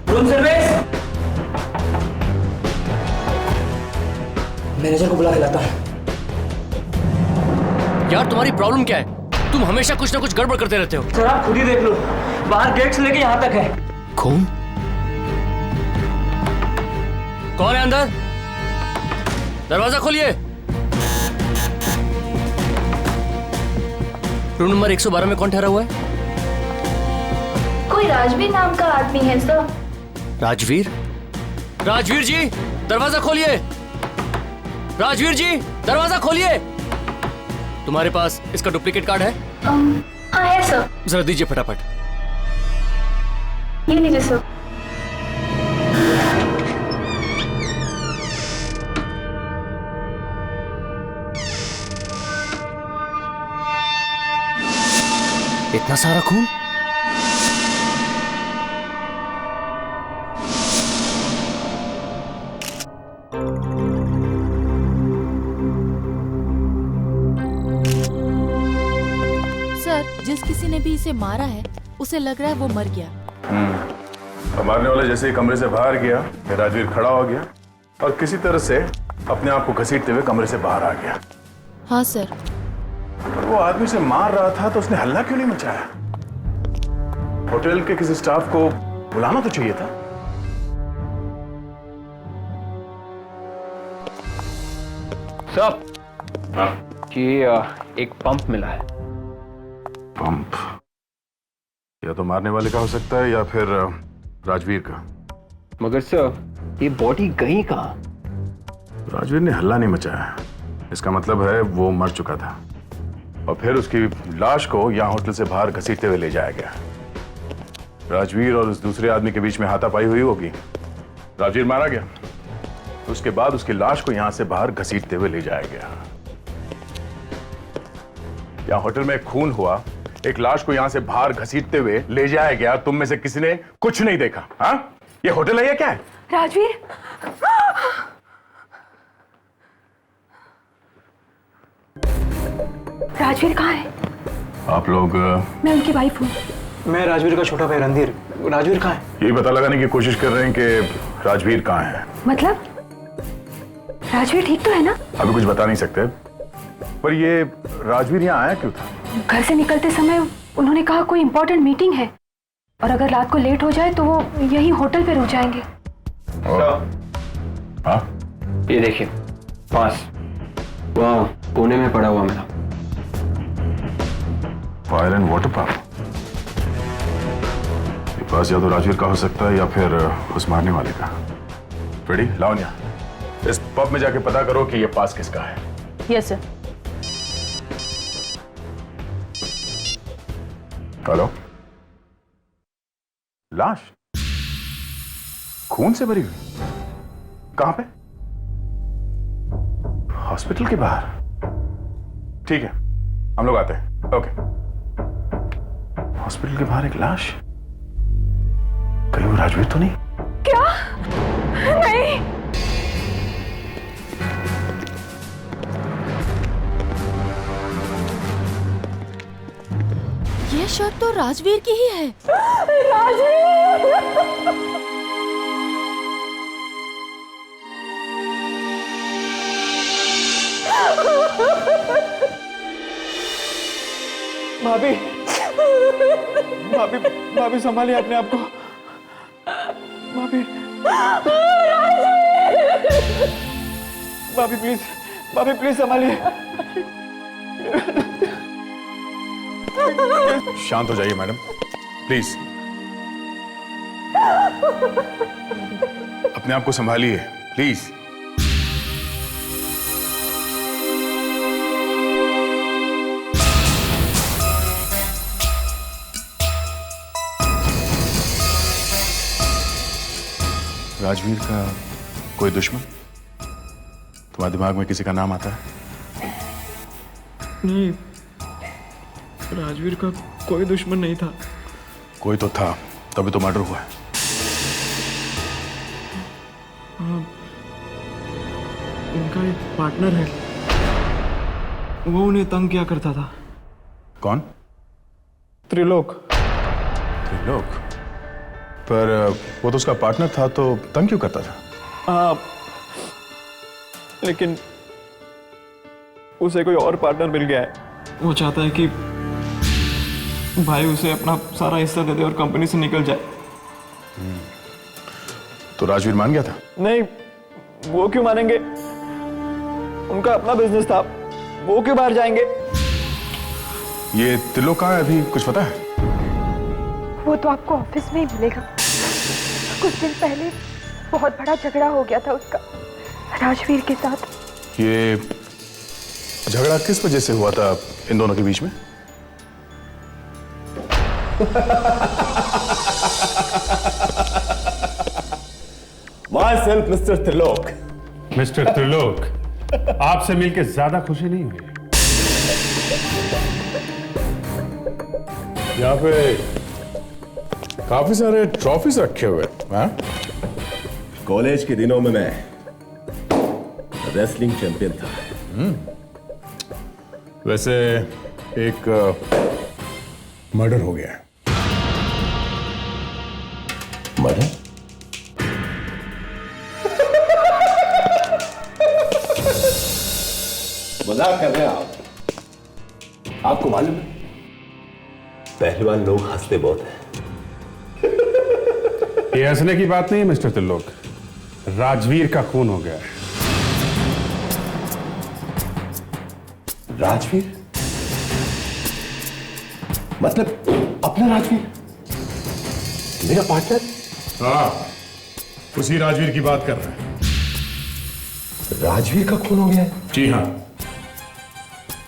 room service. Manager को बुला के लाता हूं। यार तुम्हारी प्रॉब्लम क्या है? तुम हमेशा कुछ ना कुछ गड़बड़ करते रहते हो। सर आप खुद ही देख लो, बाहर गेट से लेके यहां तक है। कौन? कौन है अंदर? दरवाजा खोलिए। रूम नंबर 112 में कौन ठहरा हुआ है? कोई राजवीर नाम का आदमी है सर। राजवीर? राजवीर जी दरवाजा खोलिए। राजवीर जी दरवाजा खोलिए। तुम्हारे पास इसका डुप्लीकेट कार्ड है? हाँ है सर। जरा दीजिए फटाफट। ये लीजिए सर। इतना सारा खून? सर, जिस किसी ने भी इसे मारा है उसे लग रहा है वो मर गया। अब मारने वाला जैसे ही कमरे से बाहर गया, फिर राजवीर खड़ा हो गया और किसी तरह से अपने आप को घसीटते हुए कमरे से बाहर आ गया। हाँ सर। पर वो आदमी से मार रहा था तो उसने हल्ला क्यों नहीं मचाया? होटल के किसी स्टाफ को बुलाना तो चाहिए था। सर, ये एक पंप मिला है। पंप? या तो मारने वाले का हो सकता है या फिर राजवीर का। मगर सर, ये बॉडी गई कहाँ? राजवीर ने हल्ला नहीं मचाया, इसका मतलब है वो मर चुका था और फिर उसकी लाश को यहाँ होटल से बाहर घसीटते हुए ले जाया गया। राजवीर और उस दूसरे आदमी के बीच में हाथापाई हुई होगी। राजवीर मारा गया, उसके बाद उसकी लाश को यहाँ से बाहर घसीटते हुए ले जाया गया। यहाँ होटल में खून हुआ, एक लाश को यहाँ से बाहर घसीटते हुए ले जाया गया। तुम में से किसी ने कुछ नहीं देखा? हाँ, ये होटल है या क्या है? राजवीर, राजवीर कहाँ है? आप लोग मैं उनकी वाइफ हूँ। मैं राजवीर का छोटा भाई रणधीर। राजवीर कहाँ है? ये पता लगाने की कोशिश कर रहे हैं कि राजवीर कहाँ है। मतलब राजवीर ठीक तो है ना? अभी कुछ बता नहीं सकते, पर ये राजवीर यहाँ आया क्यों था? घर से निकलते समय उन्होंने कहा कोई इंपॉर्टेंट मीटिंग है और अगर रात को लेट हो जाए तो वो यही होटल पे रुक जाएंगे। हाँ? ये देखिए पास वहाँ पुणे में पड़ा हुआ मेरा फायर एंड वाटर पावर। ये पास या तो राजवीर का हो सकता है या फिर उस मारने वाले का। फ्रेडी, लावण्या, इस पब में जाके पता करो कि ये पास किसका है। Yes sir. हेलो, लाश खून से भरी हुई, कहां पे? हॉस्पिटल के बाहर। ठीक है, हम लोग आते हैं। ओके। हॉस्पिटल के बाहर एक लाश, कहीं वो राजवीर तो नहीं? क्या? नहीं। ये शर्ट तो राजवीर की ही है। भाभी, भाभी, भाभी संभालिए अपने आप को। भाभी, भाभी प्लीज, भाभी प्लीज संभालिए। शांत हो जाइए मैडम, प्लीज। अपने आप को संभालिए, प्लीज। राजवीर का कोई दुश्मन? तुम्हारे दिमाग में किसी का नाम आता है? नहीं, राजवीर का कोई दुश्मन नहीं था। कोई तो था, तभी तो मर्डर हुआ है। हाँ, उनका एक पार्टनर है, वो उन्हें तंग किया करता था। कौन? त्रिलोक। त्रिलोक? पर वो तो उसका पार्टनर था, तो तंग क्यों करता था? हाँ, लेकिन उसे कोई और पार्टनर मिल गया है। वो चाहता है कि भाई उसे अपना सारा हिस्सा दे दे और कंपनी से निकल जाए। तो राजवीर मान गया था? नहीं, वो क्यों मानेंगे? उनका अपना बिजनेस था, वो क्यों बाहर जाएंगे? ये त्रिलोक कहाँ है, अभी कुछ पता है? वो तो आपको ऑफिस में ही मिलेगा। कुछ दिन पहले बहुत बड़ा झगड़ा हो गया था उसका राजवीर के साथ। ये झगड़ा किस वजह से हुआ था इन दोनों के बीच में? Myself, Mr. Trilok. Mister Trilok, आपसे मिलकर ज्यादा खुशी नहीं हुई। यहाँ पे काफी सारे ट्रॉफीज रखे हुए हैं। कॉलेज के दिनों में मैं रेसलिंग चैंपियन था। वैसे एक मर्डर हो गया है। मर्डर? मजाक कर रहे हैं आप? आपको मालूम है पहलवान लोग हंसते बहुत हैं। ये हंसने की बात नहीं है मिस्टर त्रिलोक, राजवीर का खून हो गया है। राजवीर? मतलब अपना राजवीर? मेरा पार्टनर? हाँ, उसी राजवीर की बात कर रहे हैं। राजवीर का खून हो गया है? जी हाँ।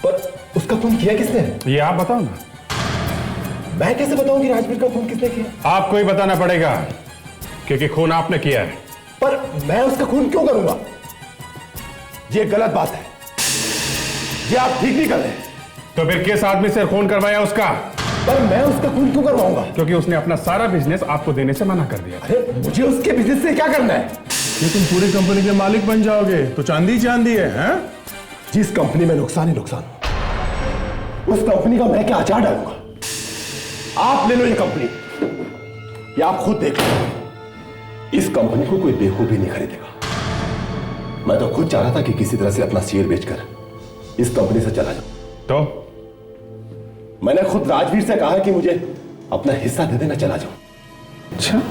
पर उसका खून किया किसने? ये आप बताओ ना। मैं कैसे बताऊं कि राजवीर का खून किसने किया? आपको ही बताना पड़ेगा, क्योंकि खून आपने किया है। पर मैं उसका खून क्यों करूंगा? ये गलत बात है, ये आप ठीक नहीं कर रहे। तो फिर किस आदमी से खून करवाया उसका? पर मैं उसका खून क्यों करवाऊंगा? क्योंकि उसने अपना सारा बिजनेस आपको देने से मना कर दिया। अरे मुझे उसके बिजनेस से क्या करना है? ये तुम पूरी कंपनी के मालिक बन जाओगे तो चांदी चांदी है, हैं? जिस कंपनी में नुकसान ही नुकसान हो, उस कंपनी का मैं क्या अचार डालूंगा? आप ले लो ये कंपनी, या आप खुद देख लो। इस कंपनी को कोई बेवकूफ भी नहीं खरीदेगा। मैं तो खुद चाह रहा था कि किसी तरह से अपना शेयर बेचकर इस कंपनी से चला जाऊं। तो मैंने खुद राजवीर से कहा कि मुझे अपना हिस्सा दे देना, चला जाऊं। अच्छा,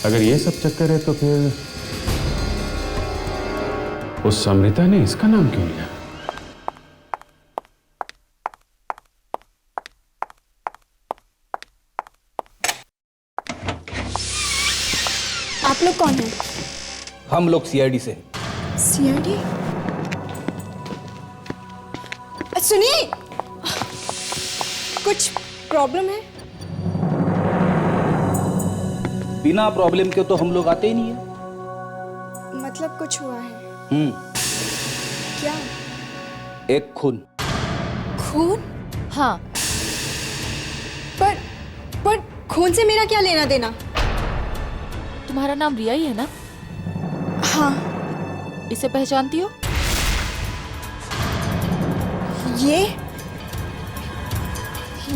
अगर ये सब चक्कर है तो फिर उस समृता ने इसका नाम क्यों लिया? आप लोग कौन हैं? हम लोग सीआईडी से। सीआईडी? सुनिए, कुछ प्रॉब्लम है? बिना प्रॉब्लम के तो हम लोग आते ही नहीं है। मतलब कुछ हुआ है? क्या? एक खून। खून? हाँ। पर खून से मेरा क्या लेना देना? तुम्हारा नाम रिया ही है ना? हाँ। इसे पहचानती हो?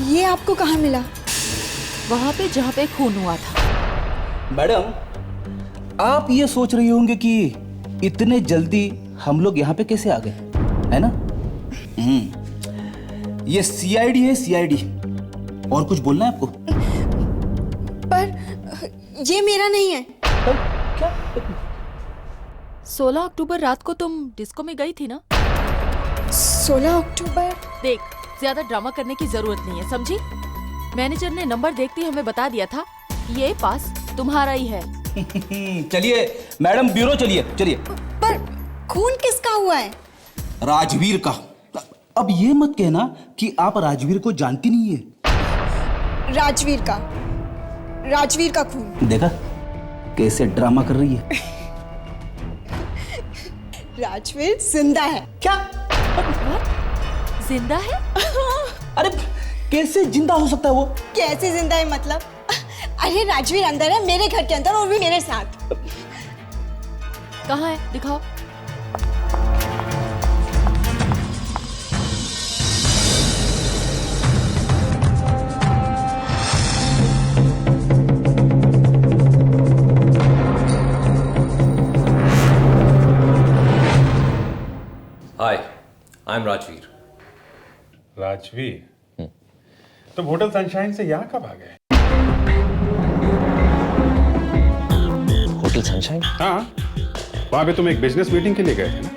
ये आपको कहाँ मिला? वहां पे जहाँ पे खून हुआ था। मैडम, आप ये सोच रही होंगे कि इतने जल्दी हम लोग यहाँ पे कैसे आ गए, है ना? ये सीआईडी है, सीआईडी। और कुछ बोलना है आपको? पर ये मेरा नहीं है। क्या? 16 अक्टूबर रात को तुम डिस्को में गई थी ना? 16 अक्टूबर? देख, ज्यादा ड्रामा करने की जरूरत नहीं है, समझी? मैनेजर ने नंबर देखते ही हमें बता दिया था ये पास तुम्हारा ही है। चलिए मैडम, ब्यूरो चलिए चलिए। पर खून किसका हुआ है? राजवीर का। अब ये मत कहना कि आप राजवीर को जानती नहीं है। राजवीर का खून। देखा कैसे ड्रामा कर रही है। राजवीर जिंदा है। क्या? जिंदा है? अरे कैसे जिंदा हो सकता है वो? कैसे जिंदा है मतलब? अरे राजवीर अंदर है, मेरे घर के अंदर, और भी मेरे साथ। कहाँ है? दिखाओ। हाय, आई एम राजवीर। राजवीर? तो होटल सनशाइन से यहाँ कब आ गए? Hotel sunshine? हाँ, वहाँ पे तुम एक बिजनेस मीटिंग के लिए गए थे ना?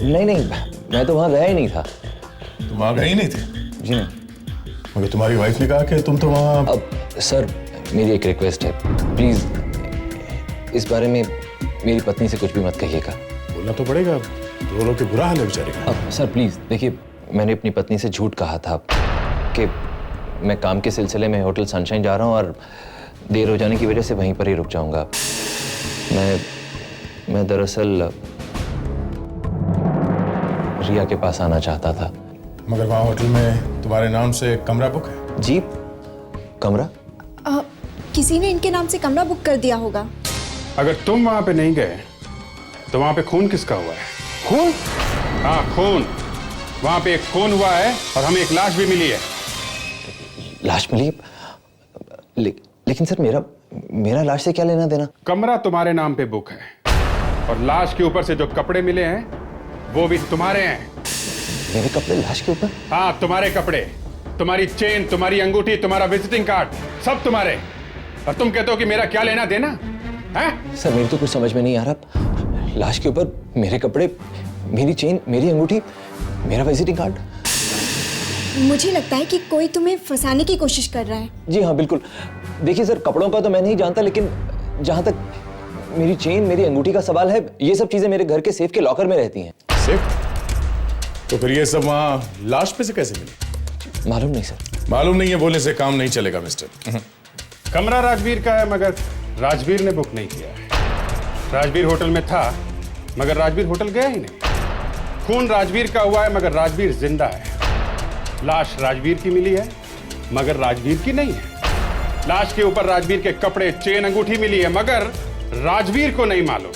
नहीं, मैं तो वहाँ गया ही नहीं था। तुम वहाँ गए ही नहीं थे? जी नहीं। मगर तुम्हारी वाइफ ने कहा कि तुम तो वहाँ। अब सर, मेरी एक रिक्वेस्ट है, प्लीज इस बारे में मेरी पत्नी से कुछ भी मत कहिएगा। बोलना तो पड़ेगा, रो के बुरा हाल है बेचारे का। अब सर प्लीज देखिए, मैंने अपनी पत्नी से झूठ कहा था कि मैं काम के सिलसिले में होटल सनशाइन जा रहा हूँ और देर हो जाने की वजह से वहीं पर ही रुक जाऊंगा। मैं दरअसल रिया के पास आना चाहता था। मगर वहाँ होटल में तुम्हारे नाम से कमरा बुक है? जी, कमरा? किसी ने इनके नाम से कमरा बुक कर दिया होगा। अगर तुम वहाँ पे नहीं गए तो वहाँ पे खून किसका हुआ है? खून? हाँ, खून। वहाँ पे एक खून हुआ है और हमें एक लाश भी मिली है। लाश मिली? लेकिन सर मेरा लाश से क्या लेना देना? कमरा तुम्हारे नाम पे बुक है और लाश के ऊपर से जो कपड़े मिले हैं वो भी तुम्हारे हैं। मेरे कपड़े लाश के ऊपर? हाँ, तुम्हारे कपड़े, तुम्हारी चेन, तुम्हारी अंगूठी, तुम्हारा विजिटिंग कार्ड, सब तुम्हारे। और तुम कहते हो कि मेरा क्या लेना देना है? सर मेरी तो कुछ समझ में नहीं आ रहा। लाश के ऊपर मेरे कपड़े, मेरी चेन, मेरी अंगूठी, मेरा विजिटिंग कार्ड। मुझे लगता है कि कोई तुम्हें फंसाने की कोशिश कर रहा है। जी हाँ, बिल्कुल। देखिए सर, कपड़ों का तो मैं नहीं जानता, लेकिन जहां तक मेरी चेन, मेरी अंगूठी का सवाल है, ये सब चीजें मेरे घर के सेफ के लॉकर में रहती हैं। सेफ? तो फिर ये सब वहाँ लाश पे से कैसे मिली? मालूम नहीं सर। मालूम नहीं है बोलने से काम नहीं चलेगा मिस्टर। कमरा राजवीर का है मगर राजवीर ने बुक नहीं किया है। राजवीर होटल में था मगर राजवीर होटल गया ही नहीं। खून राजवीर का हुआ है मगर राजवीर जिंदा है। लाश राजवीर की मिली है मगर राजवीर की नहीं है। लाश के ऊपर राजवीर के कपड़े, चेन, अंगूठी मिली है मगर राजवीर को नहीं मालूम।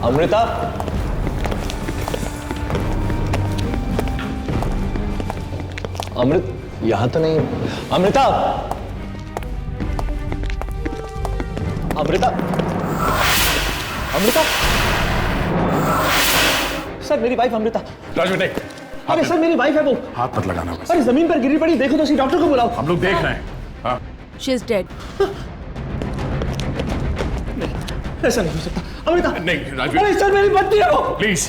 अमृता, अमृत यहां तो नहीं। अमृता, अमृता, अमृता, सर मेरी वाइफ अमृता। राजवीर नहीं। अरे सर मेरी वाइफ है वो। हाथ मत लगाना बस। अरे जमीन पर गिरी पड़ी, देखो तो सही, डॉक्टर को बुलाओ। हम लोग देख रहे हैं। हाँ। She is dead. ऐसा नहीं हो सकता अमृता। नहीं राजवीर। अरे सर मेरी पत्नी है वो। प्लीज।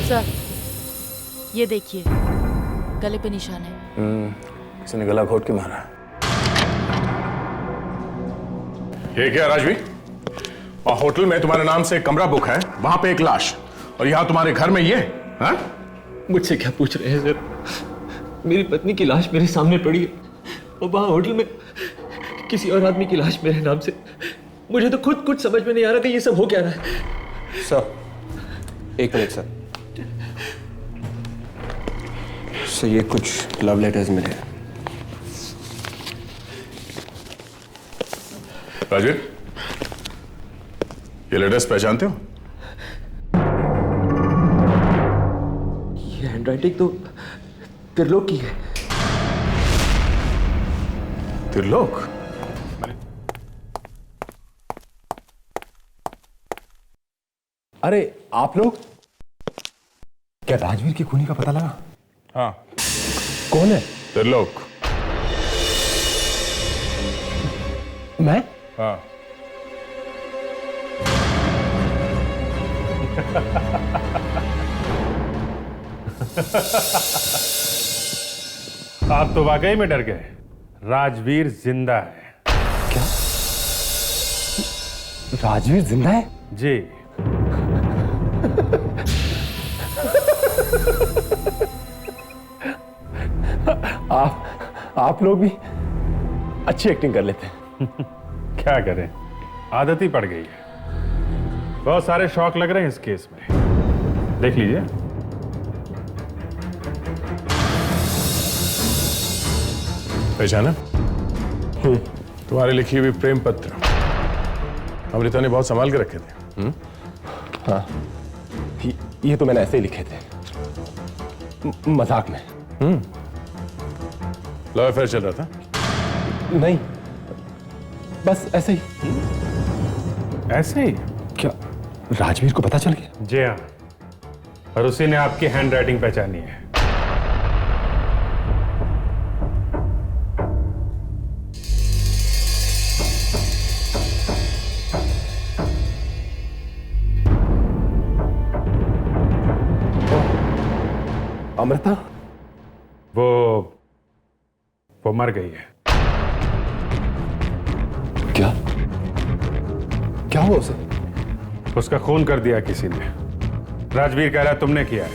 सर ये देखिए, गले पे निशान है। किसी ने गला घोट के मारा। ये क्या राजवीर? और होटल में तुम्हारे नाम से कमरा बुक है, वहां पे एक लाश, और यहां तुम्हारे घर में ये? हाँ? मुझसे क्या पूछ रहे हैं सर? मेरी पत्नी की लाश मेरे सामने पड़ी है और वहां होटल में किसी और आदमी की लाश मेरे नाम से। मुझे तो खुद कुछ समझ में नहीं आ रहा कि ये सब हो क्या रहा है। सर एक मिनट सर। सर ये कुछ लव लेटर्स मिले हैं। राजवीर, ये लेटर्स पहचानते हो? ये हैंडराइटिंग तो त्रिलोक की है। त्रिलोक? अरे आप लोग, क्या राजवीर की खूनी का पता लगा? हाँ। कौन है? त्रिलोक। मैं? हाँ। आप तो वाकई में डर गए। राजवीर जिंदा है। क्या? राजवीर जिंदा है? जी। आप लोग भी अच्छी एक्टिंग कर लेते हैं। क्या करें, आदत ही पड़ गई है। बहुत सारे शौक लग रहे हैं इस केस में। देख लीजिए। पहचाना? तुम्हारे लिखी हुई प्रेम पत्र अमृता ने बहुत संभाल के रखे थे। हाँ, ये तो मैंने ऐसे ही लिखे थे, मजाक में। लव अफेयर चल रहा था? नहीं, बस ऐसे ही। ऐसे ही? क्या राजवीर को पता चल गया? जी हाँ, और उसी ने आपकी हैंडराइटिंग पहचानी है। अमृता? वो मर गई है। क्या? क्या हुआ उसे? उसका खून कर दिया किसी ने। राजवीर कह रहा है तुमने किया है।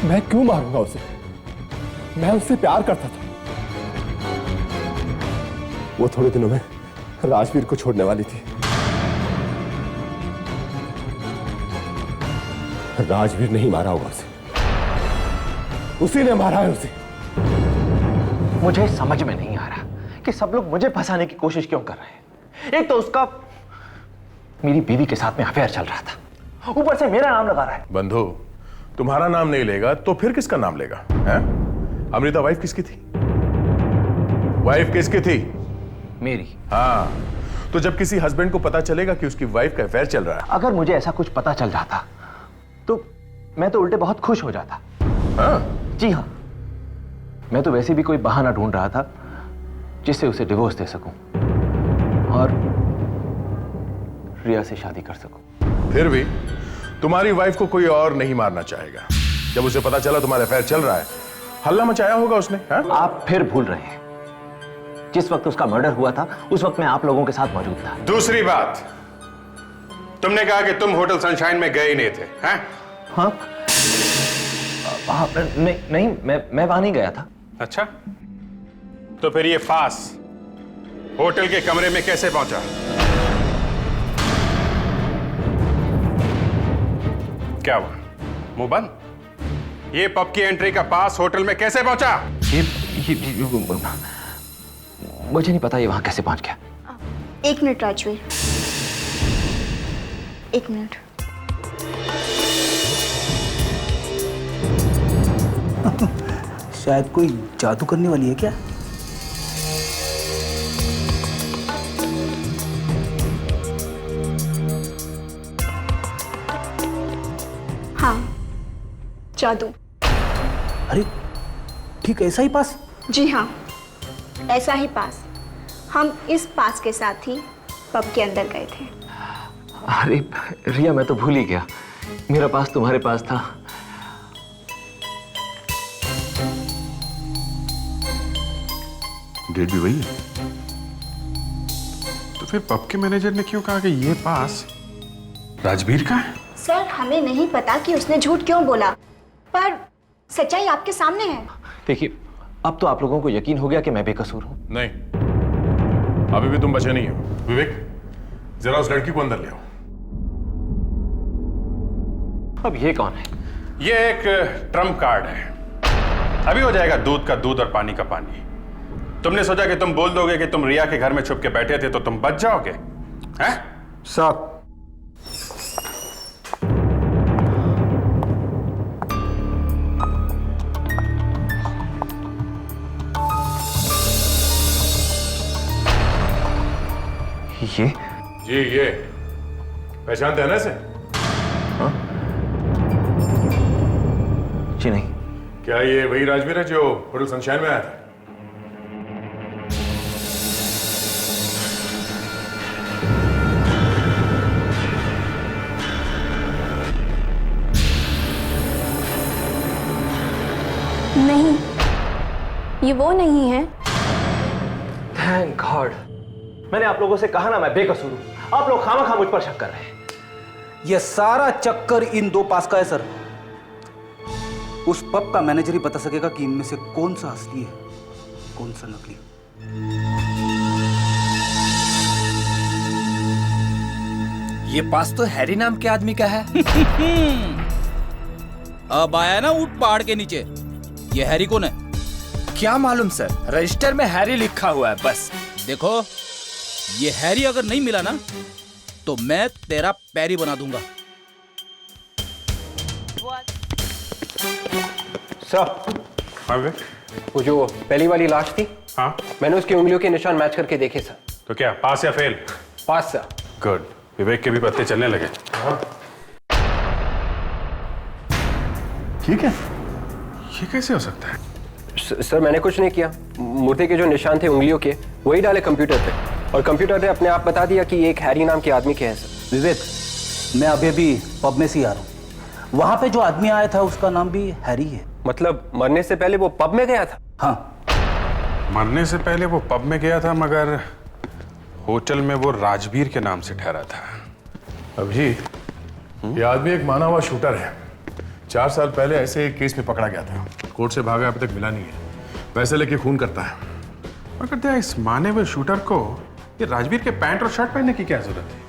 मैं क्यों मारूंगा उसे? मैं उससे प्यार करता था। वो थोड़े दिनों में राजवीर को छोड़ने वाली थी। राजवीर नहीं मारा होगा उसे, उसी ने मारा है उसे। मुझे समझ में नहीं आ रहा कि सब लोग मुझे फंसाने की कोशिश क्यों कर रहे हैं। एक तो उसका मेरी बीवी के साथ में अफेयर चल रहा था, ऊपर से मेरा नाम लगा रहा है। बंधु, तुम्हारा नाम नहीं लेगा तो फिर किसका नाम लेगा? है? अमृता वाइफ किसकी थी? वाइफ किसकी थी? मेरी। हाँ, तो जब किसी हस्बैंड को पता चलेगा कि उसकी वाइफ का अफेयर चल रहा है, अगर मुझे ऐसा कुछ पता चल जाता तो मैं तो उल्टे बहुत खुश हो जाता। हाँ? जी हाँ, मैं तो वैसे भी कोई बहाना ढूंढ रहा था जिससे उसे डिवोर्स दे सकूं और रिया से शादी कर सकूं। फिर भी तुम्हारी वाइफ को कोई और नहीं मारना चाहेगा। जब उसे पता चला तुम्हारा अफेयर चल रहा है, हल्ला मचाया होगा उसने। है? आप फिर भूल रहे हैं, जिस वक्त उसका मर्डर हुआ था उस वक्त मैं आप लोगों के साथ मौजूद था। दूसरी बात, तुमने कहा कि तुम होटल सनशाइन में गए ही नहीं थे, हैं? हाँ? नहीं, मैं वहां नहीं गया था। अच्छा, तो फिर ये फास होटल के कमरे में कैसे पहुंचा? क्या हुआ? मुंह बंद? ये पब की एंट्री का पास होटल में कैसे पहुंचा? मुझे नहीं पता ये वहां कैसे पहुंच गया। 1 मिनट राजवीर, 1 मिनट। शायद कोई जादू करने वाली है क्या? हाँ, जादू। अरे ठीक ऐसा ही पास? जी हाँ, ऐसा ही पास। हम इस पास के साथ ही पब के अंदर गए थे। अरे रिया, मैं तो भूल ही गया, मेरा पास तुम्हारे पास था। डेट भी वही है। तो फिर पब के मैनेजर ने क्यों कहा कि ये पास राजवीर का है? सर, हमें नहीं पता कि उसने झूठ क्यों बोला, पर सच्चाई आपके सामने है। देखिए, अब तो आप लोगों को यकीन हो गया कि मैं बेकसूर हूं। नहीं, अभी भी तुम बचे नहीं हो। विवेक, जरा उस लड़की को अंदर ले आओ। अब ये कौन है? ये एक ट्रम्प कार्ड है। अभी हो जाएगा दूध का दूध और पानी का पानी। तुमने सोचा कि तुम बोल दोगे कि तुम रिया के घर में छुप के बैठे थे तो तुम बच जाओगे, हैं? साहब, ये? जी, ये पहचानते हैं ना इसे? हाँ? जी नहीं। क्या ये वही राजवीर है जो होटल सनशाइन में आया था? नहीं, ये वो नहीं है। Thank God. मैंने आप लोगों से कहा ना मैं बेकसूर हूं। आप लोग खामखा मुझ पर शक कर रहे हैं। यह सारा चक्कर इन 2 पास का है सर। उस पब का मैनेजर ही बता सकेगा कि इनमें से कौन सा असली है, कौन सा नकली। ये पास तो हैरी नाम के आदमी का है। अब आया ना ऊंट पहाड़ के नीचे। ये हैरी कौन है? क्या मालूम सर, रजिस्टर में हैरी लिखा हुआ है बस। देखो, ये हैरी अगर नहीं मिला ना तो मैं तेरा पैरी बना दूंगा। सर, हाँ विवेक? वो जो पहली वाली लाश थी, हाँ, मैंने उसकी उंगलियों के निशान मैच करके देखे सर। तो क्या पास या फेल? पास सर। गुड। विवेक के भी पत्ते चलने लगे। हाँ। ठीक है, ये कैसे हो सकता है? सर, मैंने कुछ नहीं किया। मुर्दे के जो निशान थे उंगलियों के, वही डाले कंप्यूटर पे, और कंप्यूटर ने अपने आप बता दिया कि ये एक हैरी नाम के आदमी के हैं सर। विवेक, मैं अभी पब में से आ रहा हूँ। वहां पे जो आदमी आया था उसका नाम भी हैरी है। मतलब मरने से पहले वो पब में गया था? हाँ, मरने से पहले वो पब में गया था, मगर होटल में वो राजवीर के नाम से ठहरा था। अभी ये आदमी एक माना हुआ शूटर है। 4 साल पहले ऐसे एक केस में पकड़ा गया था। कोर्ट से भागा, अभी तक मिला नहीं है। पैसे लेके खून करता है। मगर क्या इस माने हुए शूटर को ये राजवीर के पैंट और शर्ट पहनने की क्या जरूरत थी?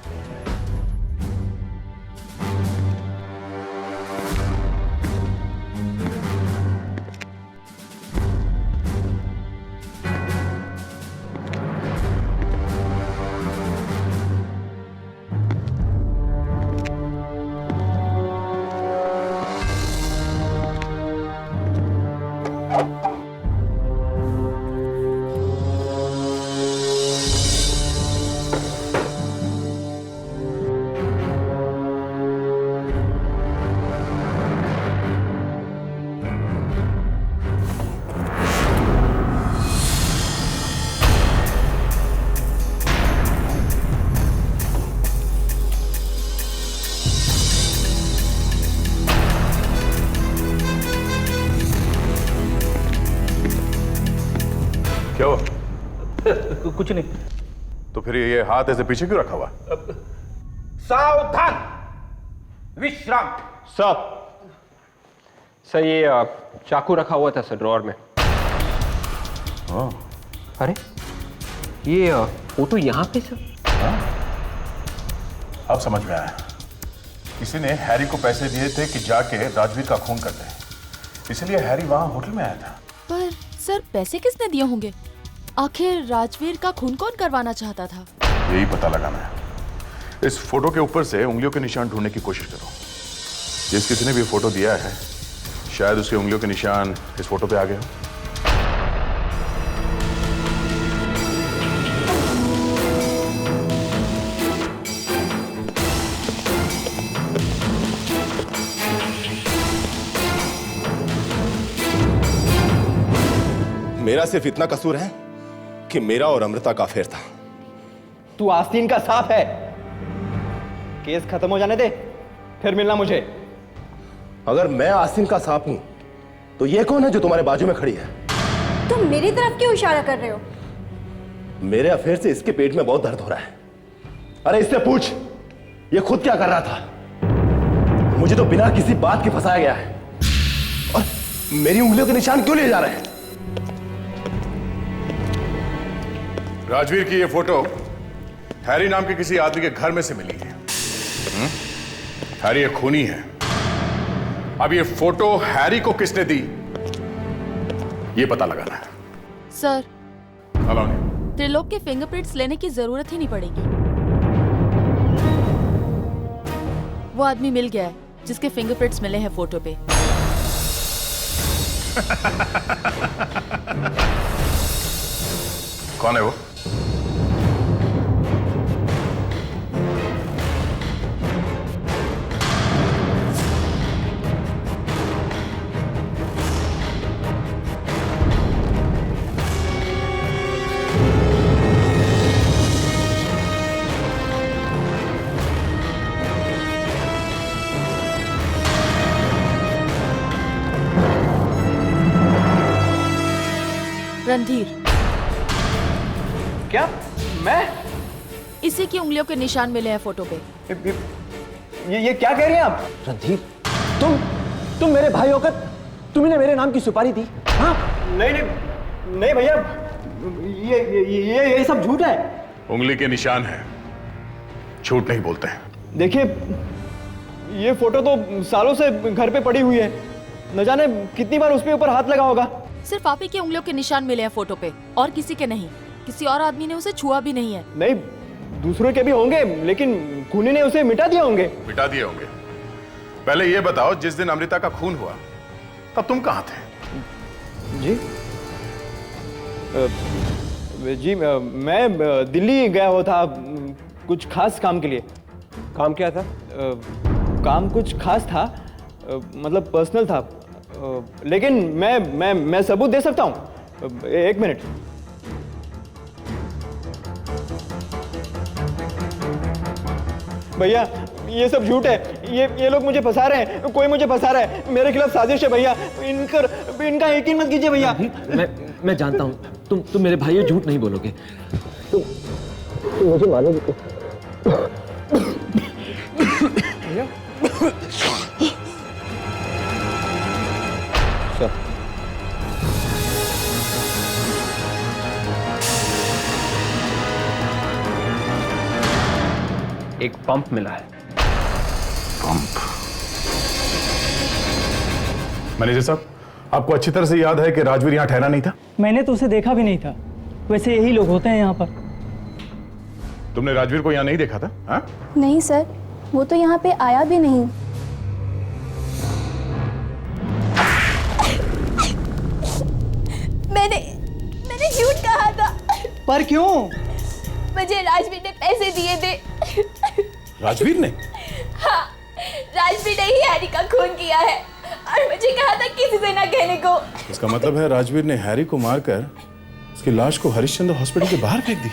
क्या हुआ? कुछ नहीं। तो फिर ये हाथ ऐसे पीछे क्यों रखा हुआ? सावधान! विश्राम। सर, ये चाकू रखा हुआ था सर ड्रॉअर में। अरे, ये फोटो यहाँ पे सर? अब समझ में आया। किसी ने हैरी को पैसे दिए थे कि जाके राजवीर का खून कर दे, इसलिए हैरी वहां होटल में आया था। पर सर पैसे किसने दिए होंगे? आखिर राजवीर का खून कौन करवाना चाहता था? यही पता लगाना है। इस फोटो के ऊपर से उंगलियों के निशान ढूंढने की कोशिश करो। जिस किसी ने भी फोटो दिया है शायद उसके उंगलियों के निशान इस फोटो पे आ गए हो। मेरा सिर्फ इतना कसूर है कि मेरा और अमृता का अफेयर था। तू आस्तीन का सांप है। केस खत्म हो जाने दे, फिर मिलना मुझे। अगर मैं आस्तीन का सांप हूं तो ये कौन है जो तुम्हारे बाजू में खड़ी है? तुम मेरी तरफ क्यों इशारा कर रहे हो? मेरे अफेयर से इसके पेट में बहुत दर्द हो रहा है। अरे इससे पूछ ये खुद क्या कर रहा था। मुझे तो बिना किसी बात के फंसाया गया है और मेरी उंगलियों के निशान क्यों लिए जा रहे हैं? राजवीर की ये फोटो हैरी नाम के किसी आदमी के घर में से मिली है। हैरी एक खूनी है। अब ये फोटो हैरी को किसने दी ये पता लगाना है। सर अलाउनी, त्रिलोक के फिंगरप्रिंट्स लेने की जरूरत ही नहीं पड़ेगी। वो आदमी मिल गया है जिसके फिंगरप्रिंट्स मिले हैं फोटो पे। कौन है वो? रणधीर। क्या? मैं? इसी की उंगलियों के निशान मिले हैं फोटो पे। ये क्या कह रही हैं आप? रणधीर, तुम मेरे भाई होकर तुमने मेरे नाम की सुपारी दी? हाँ? नहीं भैया, ये सब झूठ है। उंगली के निशान है, झूठ नहीं बोलते हैं। देखिए, ये फोटो तो सालों से घर पे पड़ी हुई है। न जाने कितनी बार उसके ऊपर हाथ लगा होगा। सिर्फ आप ही के उंगलियों के निशान मिले हैं फोटो पे और किसी के नहीं। किसी और आदमी ने उसे छुआ भी नहीं है। नहीं, दूसरों के भी होंगे, लेकिन खूनी ने उसे मिटा दिए होंगे। मिटा दिए होंगे। पहले ये बताओ, जिस दिन अमृता का खून हुआ तब तुम कहां थे? जी मैं दिल्ली गया हुआ था कुछ खास काम के लिए। काम क्या था? काम कुछ खास था, मतलब पर्सनल था। लेकिन मैं सबूत दे सकता हूँ। एक मिनट। भैया, ये सब झूठ है। ये लोग मुझे फंसा रहे हैं। कोई मुझे फंसा रहा है। मेरे खिलाफ साजिश है भैया। इनका यकीन मत कीजिए भैया। मैं जानता हूँ तुम मेरे भाई झूठ नहीं बोलोगे। तुम मुझे मारोगे। एक पंप मिला है। पंप? मैनेजर साहब, आपको अच्छी तरह से याद है कि राजवीर यहाँ ठहरा नहीं था? मैंने तो उसे देखा भी नहीं था। वैसे यही लोग होते हैं यहाँ पर। तुमने राजवीर को यहाँ नहीं देखा था? हा? नहीं सर, वो तो यहाँ पे आया भी नहीं। मैंने झूठ कहा था। पर क्यों? मुझे राजवीर ने पैसे दिए थे। राजवीर ने? हाँ, राजवीर ने ही हैरी का खून किया है और मुझे कहा था किसी से ना कहने को। इसका मतलब है राजवीर ने हैरी को मारकर उसकी लाश को हरिश्चंद्र हॉस्पिटल के बाहर फेंक दी।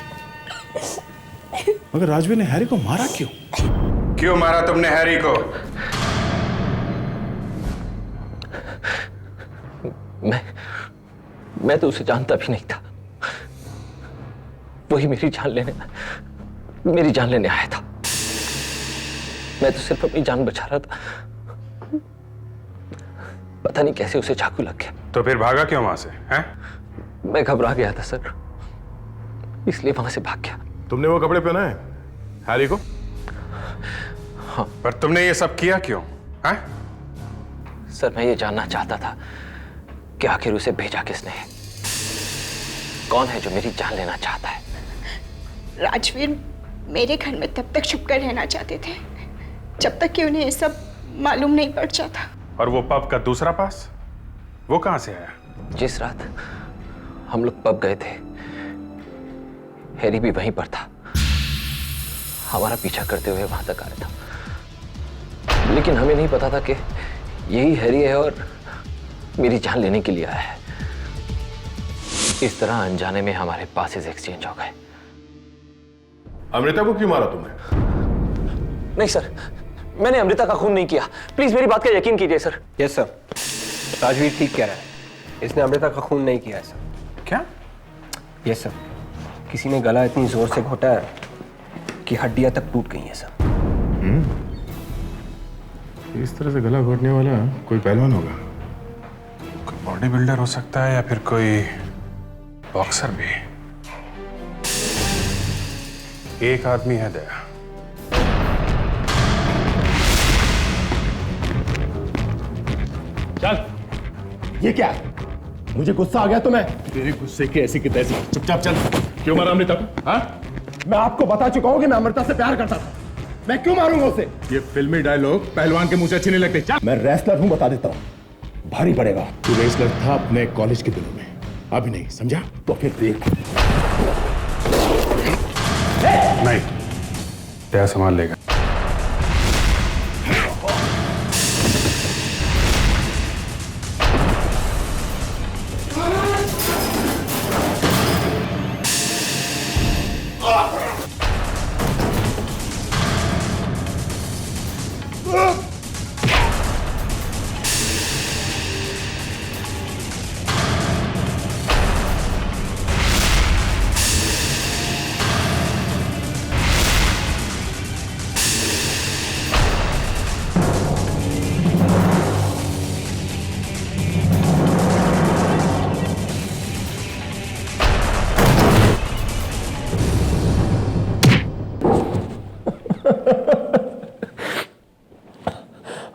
मगर राजवीर ने हैरी को मारा क्यों? क्यों मारा तुमने हैरी को? मैं तो उसे जानता भी नहीं था। वही मेरी जान लेने आया था। मैं तो सिर्फ अपनी जान बचा रहा था। पता नहीं कैसे उसे चाकू लग गया। तो फिर भागा क्यों वहां से? हैं? मैं घबरा गया था सर, इसलिए वहां से भाग गया। तुमने वो कपड़े पहनाए हैरी को? हाँ। पर तुमने ये सब किया क्यों? हाँ? सर मैं ये जानना चाहता था कि आखिर उसे भेजा किसने है, कौन है जो मेरी जान लेना चाहता है। राजवीर मेरे घर में तब तक छुपकर रहना चाहते थे जब तक कि उन्हें ये सब मालूम नहीं पड़ जाता। और वो पब का दूसरा पास, वो कहां से आया? जिस रात हम लोग पब गए थे, हैरी भी वहीं पर था, हमारा पीछा करते हुए वहां तक आया था। लेकिन हमें नहीं पता था कि यही हैरी है और मेरी जान लेने के लिए आया है। इस तरह अनजाने में हमारे पासेस एक्सचेंज हो गए। अमृता को क्यों मारा तुमने? नहीं सर, मैंने अमृता का खून नहीं किया। प्लीज मेरी बात का यकीन कीजिए सर। यस सर, राजवीर ठीक कह रहा है, इसने अमृता का खून नहीं किया है सर। क्या? यस सर, किसी ने गला इतनी जोर से घोटा है कि हड्डियां तक टूट गई हैं सर। इस तरह से गला घोटने वाला कोई पहलवान होगा, कोई बॉडी बिल्डर हो सकता है या फिर कोई बॉक्सर भी। एक आदमी है दया। चल, ये क्या? मुझे गुस्सा आ गया तुम्हें? तेरे गुस्से के ऐसी की तैसी। चुपचाप चल। क्यों मारा अमृता को? हाँ? मैं आपको बता चुका हूं कि मैं अमृता से प्यार करता था। मैं क्यों मारूंगा उसे? ये फिल्मी डायलॉग पहलवान के मुंह से अच्छे नहीं लगते। चल। मैं रेसलर हूं, बता देता हूं, भारी पड़ेगा। तू रेसलर था अपने कॉलेज के दिनों में, अभी नहीं, समझा? तो फिर देख। नहीं, दया संभाल लेगा।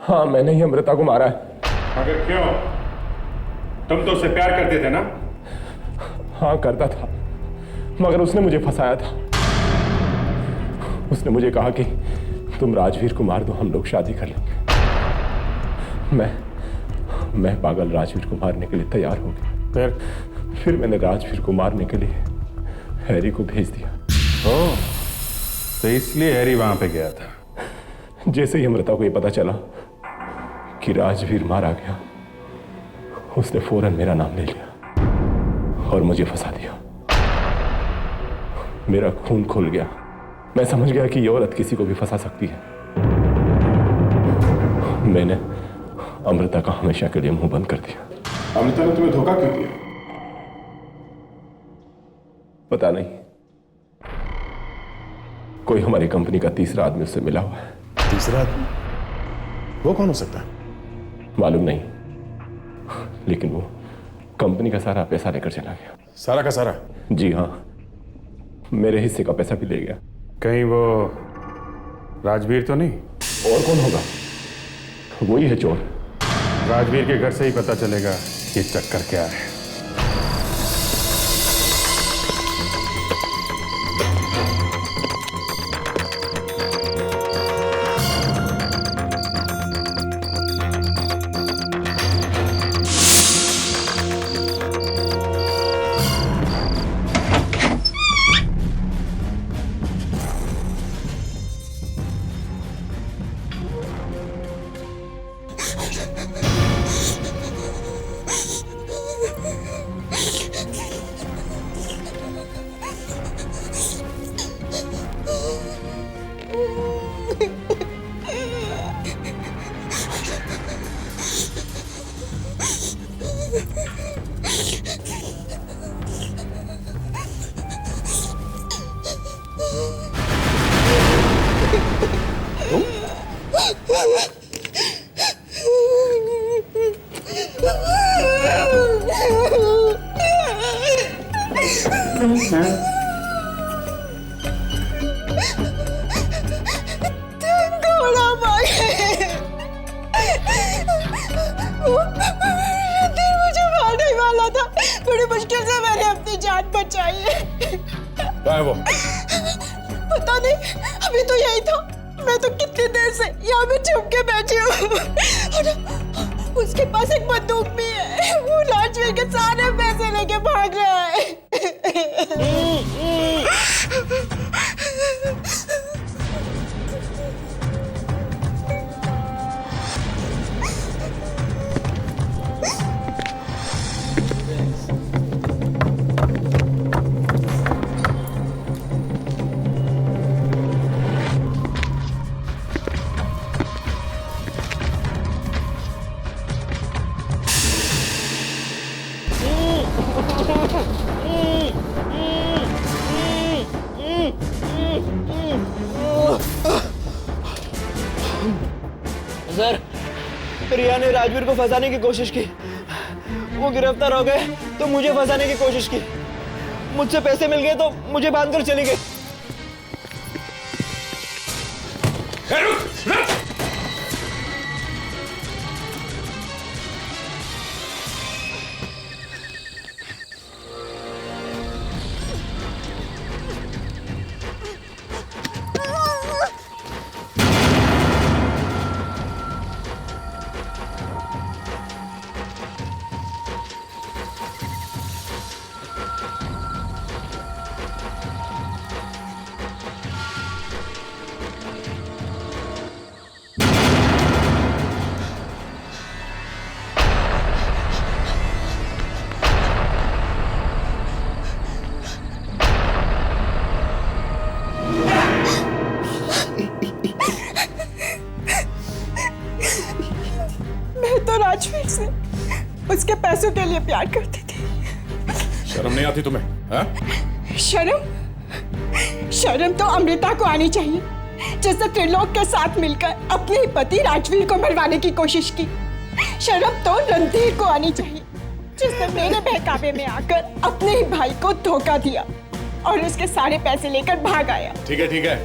हाँ, मैंने ही अमृता को मारा है। मगर क्यों? तुम तो उससे प्यार करते थे ना? हाँ करता था, मगर उसने मुझे फंसाया था। उसने मुझे कहा कि तुम राजवीर को मार दो, हम लोग शादी कर लेंगे। मैं पागल राजवीर को मारने के लिए तैयार हो गया। फिर मैंने राजवीर को मारने के लिए हैरी को भेज दिया। ओह, तो इसलिए हैरी वहां पे गया था। जैसे ही अमृता को ये पता चला कि राजवीर मारा गया, उसने फौरन मेरा नाम ले लिया और मुझे फंसा दिया। मेरा खून खुल गया। मैं समझ गया कि ये औरत किसी को भी फंसा सकती है। मैंने अमृता का हमेशा के लिए मुंह बंद कर दिया। अमृता ने तुम्हें धोखा क्यों दिया? पता नहीं, कोई हमारी कंपनी का तीसरा आदमी उससे मिला हुआ है। तीसरा आदमी? वो कौन हो सकता है? मालूम नहीं, लेकिन वो कंपनी का सारा पैसा लेकर चला गया। सारा का सारा? जी हाँ, मेरे हिस्से का पैसा भी ले गया। कहीं वो राजवीर तो नहीं? और कौन होगा? वही है चोर। राजवीर के घर से ही पता चलेगा ये चक्कर क्या है। घोड़ा चाहिए। कहाँ है वो? पता नहीं, अभी तो यही था। मैं तो कितनी देर से यहाँ पे छुप के बैठी हूँ। और उसके पास एक बंदूक भी है। वो राजवीर के सारे पैसे लेके भाग रहा है। सर, रिया ने राजवीर को फंसाने की कोशिश की। वो गिरफ्तार हो गए तो मुझे फंसाने की कोशिश की। मुझसे पैसे मिल गए तो मुझे बांधकर चली गई। राजवीर से उसके पैसों के लिए प्यार करती थी। शर्म नहीं आती तुम्हें? हाँ? शर्म तो अमृता को आनी चाहिए, जिसने त्रिलोक के साथ मिलकर अपने ही पति राजवीर को मरवाने की कोशिश की। शर्म तो रणधीर को आनी चाहिए, जिसने मेरे बहकावे में आकर अपने ही भाई को धोखा दिया और उसके सारे पैसे लेकर भाग आया। ठीक है,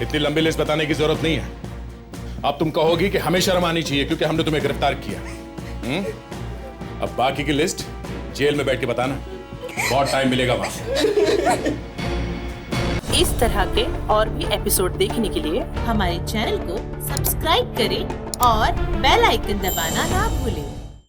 इतनी लंबी लिस्ट बताने की जरूरत नहीं है। अब तुम कहोगी कि हमें शर्म आनी चाहिए क्योंकि हमने तुम्हें गिरफ्तार किया। अब बाकी की लिस्ट जेल में बैठ के बताना, बहुत टाइम मिलेगा वहां। इस तरह के और भी एपिसोड देखने के लिए हमारे चैनल को सब्सक्राइब करें और बेल आइकन दबाना ना भूलें।